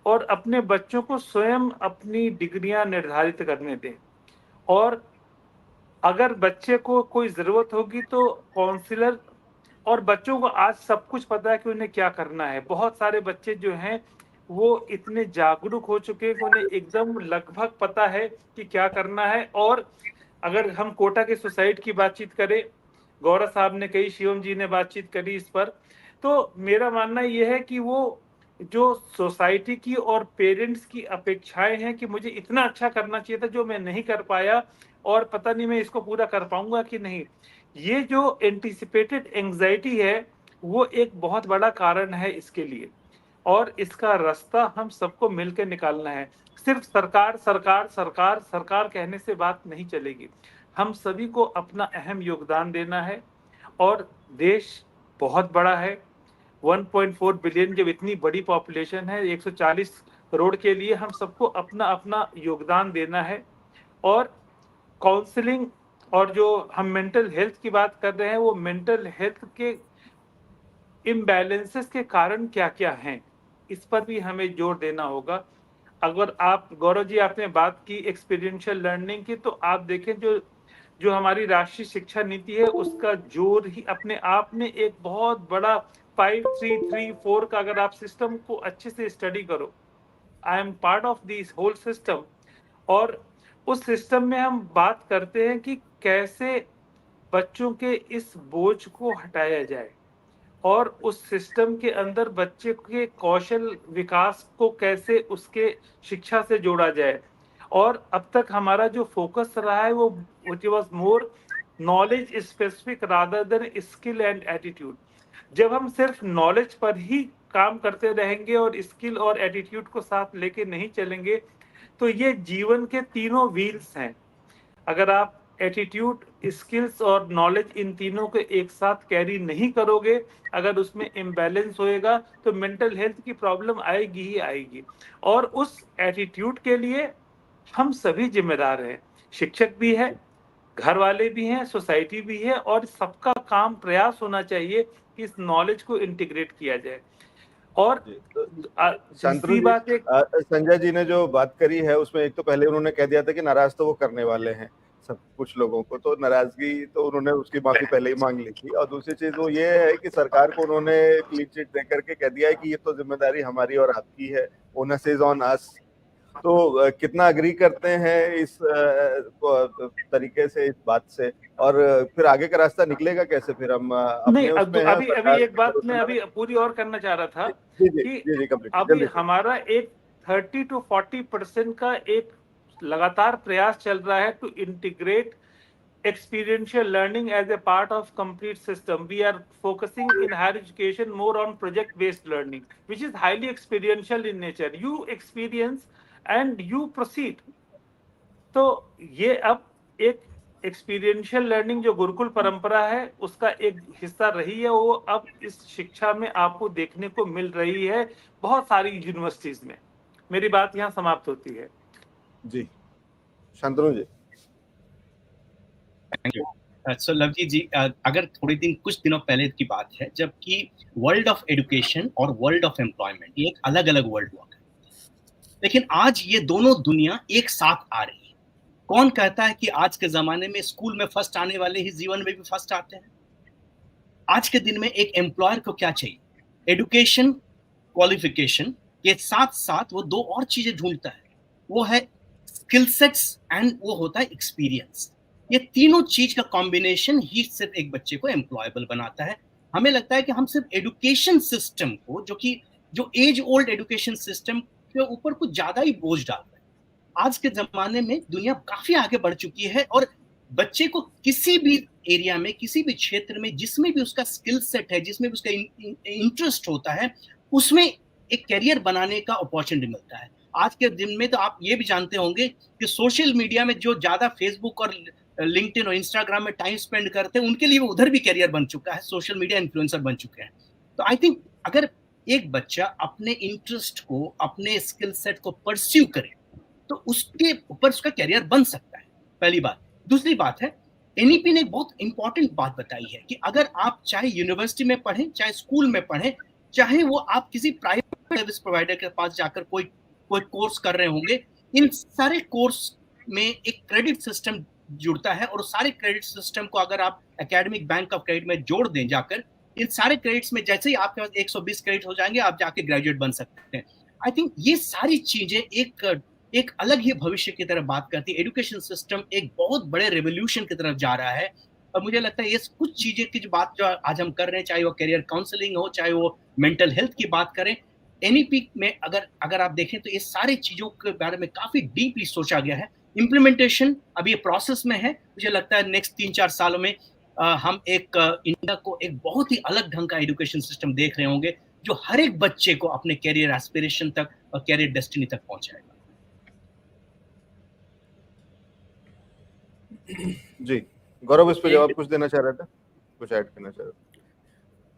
और अपने बच्चों को स्वयं अपनी डिग्रियां निर्धारित करने दें। और अगर बच्चे को कोई ज़रूरत होगी तो काउंसलर, और बच्चों को आज सब कुछ पता है कि उन्हें क्या करना है। बहुत सारे बच्चे जो हैं वो इतने जागरूक हो चुके हैं कि उन्हें एकदम लगभग पता है कि क्या करना है। और अगर हम कोटा के सुसाइड की बातचीत करें, गौरव साहब ने कही, शिवम जी ने बातचीत करी इस पर, तो मेरा मानना ये है कि वो जो सोसाइटी की और पेरेंट्स की अपेक्षाएं हैं कि मुझे इतना अच्छा करना चाहिए था जो मैं नहीं कर पाया, और पता नहीं मैं इसको पूरा कर पाऊंगा कि नहीं, ये जो एंटिसिपेटेड एंजाइटी है वो एक बहुत बड़ा कारण है इसके लिए। और इसका रास्ता हम सबको मिलकर निकालना है। सिर्फ सरकार सरकार सरकार सरकार कहने से बात नहीं चलेगी, हम सभी को अपना अहम योगदान देना है। और देश बहुत बड़ा है, 1.4 बिलियन, जब इतनी बड़ी पॉपुलेशन है 140 करोड़ के लिए, हम सबको अपना अपना योगदान देना है। और काउंसलिंग और जो हम मेंटल हेल्थ की बात कर रहे हैं, वो मेंटल हेल्थ के इम्बैलेंसेस के कारण क्या क्या हैं, इस पर भी हमें जोर देना होगा। अगर आप, गौरव जी आपने बात की एक्सपीरियंशियल लर्निंग की, तो आप देखें जो हमारी राष्ट्रीय शिक्षा नीति है उसका जोर ही अपने आप में एक बहुत बड़ा 5-3-3-4 का, अगर आप सिस्टम को अच्छे से स्टडी करो, I am part of this whole system, और उस सिस्टम में हम बात करते हैं कि कैसे बच्चों के इस बोझ को हटाया जाए और उस सिस्टम के अंदर बच्चे के कौशल विकास को कैसे उसके शिक्षा से जोड़ा जाए। और अब तक हमारा जो फोकस रहा है वो it was more knowledge specific rather than skill and attitude. जब हम सिर्फ नॉलेज पर ही काम करते रहेंगे और स्किल और एटीट्यूड को साथ लेके नहीं चलेंगे, तो ये जीवन के तीनों व्हील्स हैं। अगर आप एटीट्यूड, स्किल्स और नॉलेज, इन तीनों को एक साथ कैरी नहीं करोगे, अगर उसमें इम्बैलेंस होएगा तो मेंटल हेल्थ की प्रॉब्लम आएगी ही आएगी। और उस एटीट्यूड के लिए हम सभी जिम्मेदार हैं, शिक्षक भी है, घर वाले भी हैं, सोसाइटी भी है, और सबका काम प्रयास होना चाहिए कि इस नॉलेज को इंटीग्रेट किया जाए। और शांतनु दूसरी जी, बात, एक संजय जी ने जो बात करी है उसमें एक तो पहले उन्होंने कह दिया था कि नाराज तो वो करने वाले हैं सब कुछ लोगों को, तो नाराजगी तो उन्होंने उसकी माफी पहले ही मांग ली थी। और दूसरी चीज वो ये है कि सरकार को उन्होंने क्लीन चिट दे करके कह दिया है कि ये तो जिम्मेदारी हमारी और आपकी है, ओनस इज ऑन अस। तो कितना अग्री करते हैं इस तरीके से, इस बात से, और फिर आगे का रास्ता निकलेगा कैसे? फिर हम नहीं, अपने उसमें हैं, अभी सरकार एक बात पर मैं भरोसा अभी पूरी और करना चाह रहा था जी जी कि जी जी कंप्लीट अभी जल्दी से। हमारा एक 30-40% का एक लगातार प्रयास चल रहा है to integrate experiential learning as a part of complete system. We are focusing in higher education more on project based learning, which is highly experiential in nature. You experience and you proceed. तो ये अब एक experiential learning जो गुरुकुल परंपरा है उसका एक हिस्सा रही है, वो अब इस शिक्षा में आपको देखने को मिल रही है बहुत सारी यूनिवर्सिटीज में। मेरी बात यहाँ समाप्त होती है। जी Shantanu ji. Thank you. So Lavji ji, अगर कुछ दिनों पहले की बात है जबकि वर्ल्ड ऑफ एजुकेशन और वर्ल्ड ऑफ एम्प्लॉयमेंट ये एक अलग अलग वर्ल्ड हुआ करते थे, लेकिन आज ये दोनों दुनिया एक साथ आ रही है। कौन कहता है कि आज के जमाने में स्कूल में फर्स्ट आने वाले ही जीवन में भी फर्स्ट आते हैं? आज के दिन में एक एम्प्लॉयर को क्या चाहिए? एजुकेशन, क्वालिफिकेशन के साथ साथ वो दो और चीजें ढूंढता है, वो है स्किल सेट्स एंड वो होता है एक्सपीरियंस। ये तीनों चीज का कॉम्बिनेशन ही सिर्फ एक बच्चे को एम्प्लॉयबल बनाता है। हमें लगता है कि हम सिर्फ एजुकेशन सिस्टम को, जो एज ओल्ड एजुकेशन सिस्टम के ऊपर कुछ ज्यादा ही बोझ डालता है। आज के जमाने में दुनिया काफी आगे बढ़ चुकी है और बच्चे को किसी भी एरिया में, किसी भी क्षेत्र में, जिसमें भी उसका स्किल सेट है, जिसमें भी उसका इंटरेस्ट होता है, उसमें एक करियर बनाने का अपॉर्चुनिटी मिलता है। आज के दिन में तो आप ये भी जानते होंगे कि सोशल मीडिया में जो ज्यादा फेसबुक और लिंक्डइन और इंस्टाग्राम में टाइम स्पेंड करते हैं, उनके लिए वो उधर भी करियर बन चुका है, सोशल मीडिया इन्फ्लुएंसर बन चुके हैं। तो आई थिंक अगर एक बच्चा अपने इंटरेस्ट को, अपने स्किल सेट को परस्यू करे तो उसके ऊपर उसका करियर बन सकता है, पहली बात। दूसरी बात है, एनईपी ने एक बहुत इंपॉर्टेंट बात बताई है कि अगर आप चाहे यूनिवर्सिटी में पढ़ें, चाहे स्कूल में पढ़ें, चाहे वो आप किसी प्राइवेट सर्विस प्रोवाइडर के पास जाकर कोई कोर्स कर रहे होंगे, इन सारे कोर्स में एक क्रेडिट सिस्टम जुड़ता है, और सारे क्रेडिट सिस्टम को अगर आप एकेडमिक बैंक ऑफ क्रेडिट में जोड़ दें जाकर, इन सारे क्रेडिट्स में जैसे ही आपके पास 120 क्रेडिट हो जाएंगे, आप जाके ग्रेजुएट बन सकते हैं। आई थिंक ये सारी चीजें एक अलग ही भविष्य की तरफ बात करती है। एजुकेशन सिस्टम एक बहुत बड़े रेवोल्यूशन की तरफ जा रहा है, और मुझे लगता है ये कुछ चीजें की जो बात जो आज हम कर रहे हैं, चाहे वो करियर काउंसलिंग हो, चाहे वो मेंटल हेल्थ की बात करें, एनईपी में अगर आप देखें तो ये सारी चीजों के बारे में काफी डीपली सोचा गया है। इम्प्लीमेंटेशन अभी प्रोसेस में है। मुझे लगता है नेक्स्ट 3-4 सालों में हम इंडिया को एक बहुत ही अलग ढंग का एजुकेशन सिस्टम देख रहे होंगे, जो हर एक बच्चे को अपने कैरियर एस्पिरेशन तक और कैरियर डेस्टिनी तक पहुंचाएगा। जी गौरव, इस पे जवाब कुछ देना चाह रहा था, कुछ ऐड करना चाह रहा था?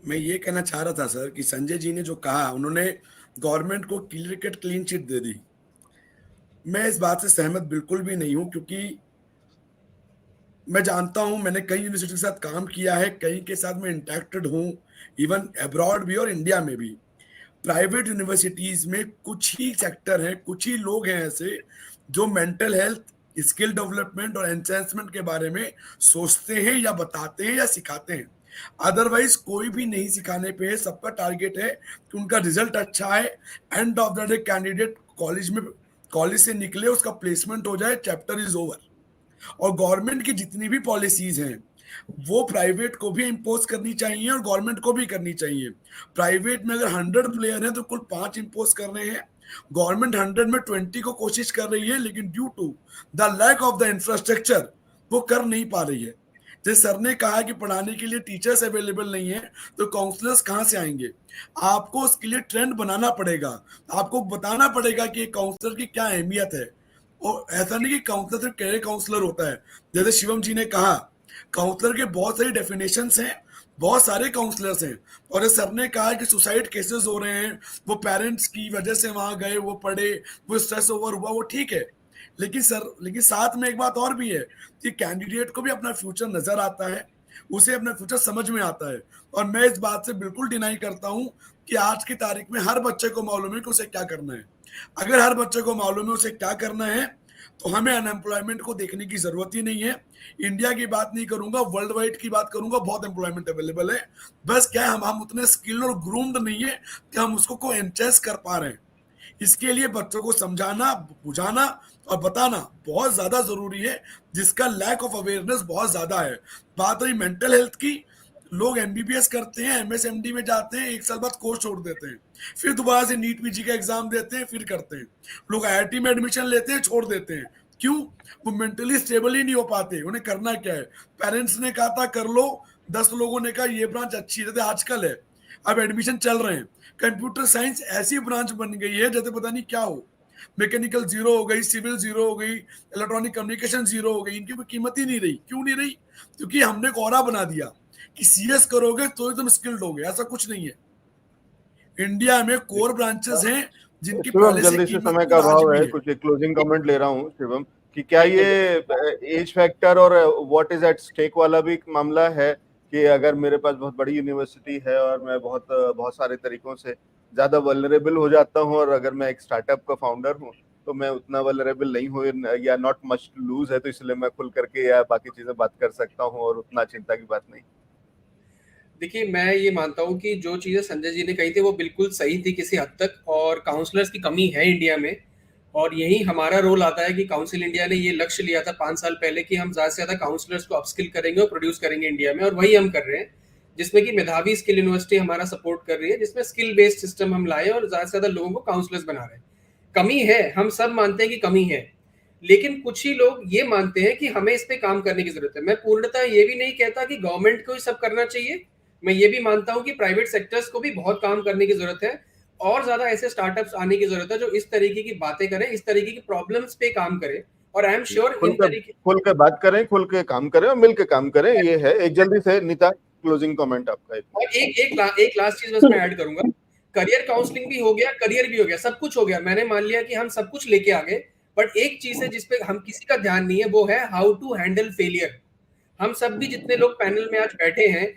मैं ये कहना चाह रहा था सर कि संजय जी ने जो कहा, उन्होंने गवर्नमेंट को क्लियर कट क्लीन चिट दे दी। मैं इस बात से सहमत बिल्कुल भी नहीं हूं, क्योंकि मैं जानता हूं, मैंने कई यूनिवर्सिटी के साथ काम किया है, कई के साथ मैं इंटरेक्टेड हूं, इवन अब्रॉड भी और इंडिया में भी। प्राइवेट यूनिवर्सिटीज में कुछ ही सेक्टर हैं, कुछ ही लोग हैं ऐसे जो मेंटल हेल्थ, स्किल डेवलपमेंट और एनहांसमेंट के बारे में सोचते हैं या बताते हैं या सिखाते हैं। अदरवाइज कोई भी नहीं सिखाने पे है। सबका टारगेट है कि उनका रिजल्ट अच्छा है, end of the day candidate college से निकले, उसका प्लेसमेंट हो जाए, चैप्टर इज ओवर। और गवर्नमेंट की जितनी भी पॉलिसीज हैं वो प्राइवेट को भी इम्पोज करनी चाहिए और गवर्नमेंट को भी करनी चाहिए। प्राइवेट में अगर 100 प्लेयर हैं तो कुल 5 इम्पोज कर रहे हैं, गवर्नमेंट 100 में 20 को कोशिश कर रही है, लेकिन due to the lack of the infrastructure वो कर नहीं पा रही है। जैसे सर ने कहा कि पढ़ाने के लिए टीचर्स अवेलेबल नहीं है, तो काउंसलर्स कहाँ से आएंगे? आपको उसके लिए ट्रेंड बनाना पड़ेगा, आपको बताना पड़ेगा कि काउंसलर की क्या अहमियत है। और ऐसा नहीं कि काउंसलर सिर्फ कैरियर काउंसलर होता है। जैसे शिवम जी ने कहा, काउंसलर के बहुत सारी डेफिनेशंस हैं, बहुत सारे काउंसलर्स हैं। और जैसे सर ने कहा कि सुसाइड केसेस हो रहे हैं, वो पेरेंट्स की वजह से वहां गए, वो पढ़े, वो स्ट्रेस ओवर हुआ, वो ठीक है। लेकिन साथ में एक बात और भी है कि कैंडिडेट को भी अपना फ्यूचर नजर आता है, उसे अपना फ्यूचर समझ में आता है। और मैं इस बात से बिल्कुल डिनाई करता हूं कि आज की तारीख में हर बच्चे को मालूम है कि उसे क्या करना है। अगर हर बच्चे को मालूम है उसे क्या करना है, तो हमें अनएम्प्लॉयमेंट को देखने की जरूरत ही नहीं है। इंडिया की बात नहीं करूंगा, वर्ल्ड वाइड की बात करूंगा, बहुत एम्प्लॉयमेंट अवेलेबल है। बस क्या हम उतने स्किल्ड और ग्रूम्ड नहीं है कि हम उसको को एनचेस कर पा रहे हैं। इसके लिए बच्चों को समझाना, बुझाना और बताना बहुत ज्यादा जरूरी है, जिसका लैक ऑफ अवेयरनेस बहुत ज्यादा है। बात रही मेंटल हेल्थ की, लोग एमबीबीएस करते हैं, एमएसएमडी में जाते हैं, 1 साल बाद कोर्स छोड़ देते हैं, फिर दोबारा से नीट पीजी का एग्जाम देते हैं, फिर करते हैं। लोग आईआईटी में एडमिशन लेते हैं, छोड़ देते हैं। क्यों? वो मेंटली स्टेबल ही नहीं हो पाते। उन्हें करना क्या है? पेरेंट्स ने कहा था कर लो, 10 लोगों ने कहा ये ब्रांच अच्छी है, आजकल है, अब एडमिशन चल रहे हैं। कंप्यूटर साइंस ऐसी ब्रांच बन गई है जैसे पता नहीं क्या हो। मैकेनिकल 0 हो गई, सिविल 0 हो गई, इलेक्ट्रॉनिक कम्युनिकेशन 0 हो गई। इनकी कोई कीमत ही नहीं रही। क्यों नहीं रही? क्योंकि हमने कोरा बना दिया कि सीएस करोगे तो एकदम स्किल्ड होगे। ऐसा कुछ नहीं है। इंडिया में कोर ब्रांचेस हैं जिनकी शिवम, जल्दी से समय का अभाव है, कुछ क्लोजिंग कमेंट ले रहा हूँ शिवम, कि क्या ये एज फैक्टर और व्हाट इज एट स्टेक वाला भी एक मामला है कि अगर मेरे पास बहुत बड़ी यूनिवर्सिटी है और मैं बहुत सारे तरीकों से ज्यादा वल्नरेबल हो जाता हूँ, और अगर मैं एक स्टार्टअप का फाउंडर हूँ तो मैं उतना वल्नरेबल नहीं हूँ या नॉट मच टू लूज है, तो इसलिए मैं खुल करके या बाकी चीजें बात कर सकता हूँ और उतना चिंता की बात नहीं। देखिए, मैं ये मानता हूँ कि जो चीज़ें संजय जी ने कही थी वो बिल्कुल सही थी किसी हद तक, और काउंसलर्स की कमी है इंडिया में। और यही हमारा रोल आता है कि काउंसिल इंडिया ने ये लक्ष्य लिया था 5 साल पहले कि हम ज़्यादा से ज़्यादा काउंसलर्स को अपस्किल करेंगे और प्रोड्यूस करेंगे इंडिया में, और वही हम कर रहे हैं। जिसमें कि मेधावी स्किल यूनिवर्सिटी हमारा सपोर्ट कर रही है, जिसमें स्किल बेस्ड सिस्टम हम लाए और ज़्यादा से ज़्यादा लोगों को काउंसलर्स बना रहे हैं। कमी है, हम सब मानते हैं कि कमी है, लेकिन कुछ ही लोग ये मानते हैं कि हमें इस पे काम करने की जरूरत है। मैं पूर्णतः ये भी नहीं कहता कि गवर्नमेंट को ही सब करना चाहिए। मैं ये भी मानता हूं कि प्राइवेट सेक्टर्स को भी बहुत काम करने की जरूरत है, और ज्यादा ऐसे स्टार्टअप्स आने की जरूरत है जो इस तरीके की बातें करें, इस तरीके की प्रॉब्लम्स पे काम करें। और आई एम श्योर इन तरीके खुल के बात करें, खुल के काम करें और मिल के काम करें। ये है। एक जल्दी से नीता क्लोजिंग कमेंट आपका। और एक लास्ट चीज बस मैं ऐड करूंगा। करियर काउंसलिंग भी हो गया, करियर भी हो गया, सब कुछ हो गया। मैंने मान लिया कि हम सब कुछ लेके आ गए, बट एक चीज है जिसपे हम किसी का ध्यान नहीं है, वो है हाउ टू हैंडल फेलियर। हम सब भी जितने लोग पैनल में आज बैठे हैं,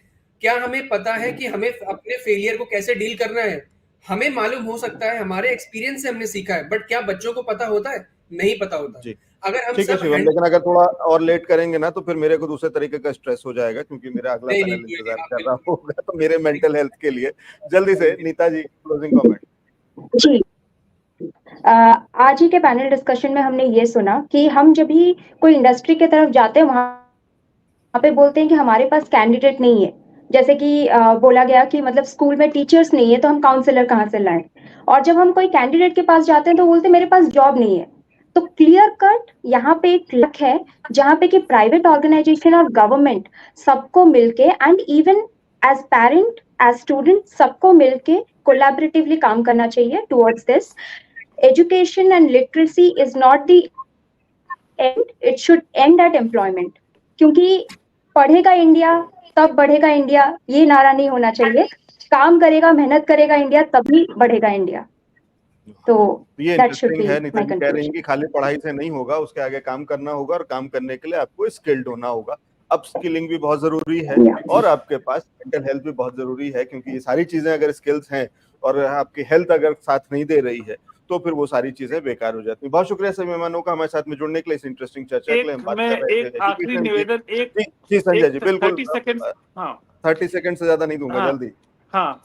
क्या हमें पता है कि हमें अपने फेलियर को कैसे डील करना है? हमें मालूम हो सकता है, हमारे एक्सपीरियंस से हमने सीखा है, बट क्या बच्चों को पता होता है? नहीं पता होता। जी अगर हम ठीक है सब शिवम, लेकिन अगर थोड़ा और लेट करेंगे ना तो फिर मेरे को दूसरे तरीके का स्ट्रेस हो जाएगा, क्योंकि मेरा अगला नहीं पैनल कोई नहीं, इंतजार आप कर रहा बिल्कुल होगा, तो मेरे मेंटल हेल्थ के लिए जल्दी से नीता जी क्लोजिंग कमेंट। जी आज ही के पैनल डिस्कशन में हमने ये सुना कि हम जब भी कोई इंडस्ट्री की तरफ जाते हैं वहां पे बोलते हैं कि हमारे पास कैंडिडेट नहीं है। जैसे कि बोला गया कि मतलब स्कूल में टीचर्स नहीं है तो हम काउंसलर कहाँ से लाएं, और जब हम कोई कैंडिडेट के पास जाते हैं तो बोलते हैं मेरे पास जॉब नहीं है। तो क्लियर कट यहाँ पे एक लक है जहाँ पे कि प्राइवेट ऑर्गेनाइजेशन और गवर्नमेंट सबको मिलके and even as parent as student सबको मिलके कोलैबोरेटिवली काम करना चाहिए towards this. Education and literacy is not the end, it should end at employment. क्योंकि पढ़ेगा इंडिया तब बढ़ेगा इंडिया, ये नारा नहीं होना चाहिए। काम करेगा, मेहनत करेगा इंडिया, तभी बढ़ेगा इंडिया। तो ये that should इंटरेस्टिंग be है, नीता my जी कह रही हैं conclusion. कि खाली पढ़ाई से नहीं होगा, उसके आगे काम करना होगा, और काम करने के लिए आपको स्किल्ड होना होगा। अप स्किलिंग भी बहुत जरूरी है, और आपके पास मेंटल हेल्थ भी बहुत जरूरी है, क्योंकि ये सारी चीजें अगर स्किल्स हैं और आपकी हेल्थ अगर साथ नहीं दे रही है तो फिर वो सारी चीजें बेकार हो जाती हैं। बहुत शुक्रिया सभी मेहमानों का हमारे साथ में जुड़ने के लिए, इस इंटरेस्टिंग चर्चा के लिए। हम बात कर रहे थे एक आखिरी एजुकेशन की। निवेदन, जी संजय जी बिल्कुल, 30 सेकंड। हाँ 30 सेकंड से ज्यादा नहीं दूंगा, हाँ जल्दी। हाँ,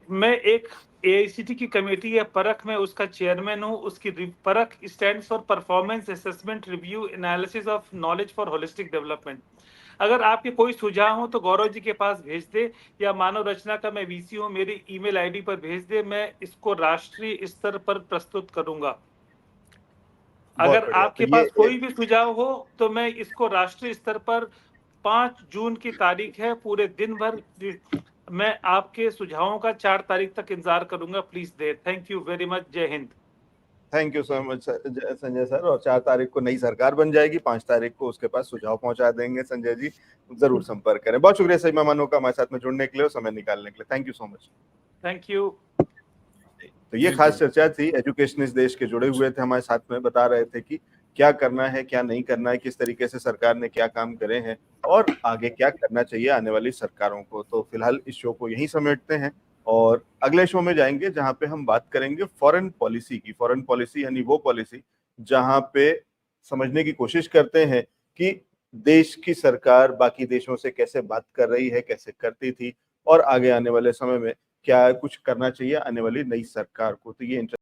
मैं एक एआईसीटी की कमेटी है परख में उसका चेयरमैन हूँ। उसकी परख stands for performance assessment review analysis of knowledge for holistic development. अगर आपके कोई सुझाव हो तो गौरव जी के पास भेज दे, या मानव रचना का मैं वीसी हूँ, मेरी ईमेल आईडी पर भेज दे, मैं इसको राष्ट्रीय स्तर पर प्रस्तुत करूंगा। अगर आपके पास कोई भी सुझाव हो तो मैं इसको राष्ट्रीय स्तर पर 5 जून की तारीख है, पूरे दिन भर मैं आपके सुझावों का 4 तारीख तक इंतजार करूंगा। प्लीज दे। Thank you very much. जय Hind. Thank you so much Sanjay sir. और 4 तारीख को नई सरकार बन जाएगी, 5 तारीख को उसके पास सुझाव पहुंचा देंगे संजय जी, जरूर संपर्क करें। बहुत शुक्रिया सभी मेहमानों का हमारे साथ में जुड़ने के लिए और समय निकालने के लिए। Thank you so much. Thank you. तो ये खास चर्चा थी, एजुकेशनिस्ट देश के जुड़े हुए थे हमारे साथ में, बता रहे थे कि क्या करना है क्या नहीं करना है, किस तरीके से सरकार ने क्या काम करे हैं और आगे क्या करना चाहिए आने वाली सरकारों को। तो फिलहाल इस शो को यहीं समेटते हैं और अगले शो में जाएंगे जहां पे हम बात करेंगे फॉरेन पॉलिसी की। फॉरेन पॉलिसी यानी वो पॉलिसी जहां पे समझने की कोशिश करते हैं कि देश की सरकार बाकी देशों से कैसे बात कर रही है, कैसे करती थी, और आगे आने वाले समय में क्या कुछ करना चाहिए आने वाली नई सरकार को। तो ये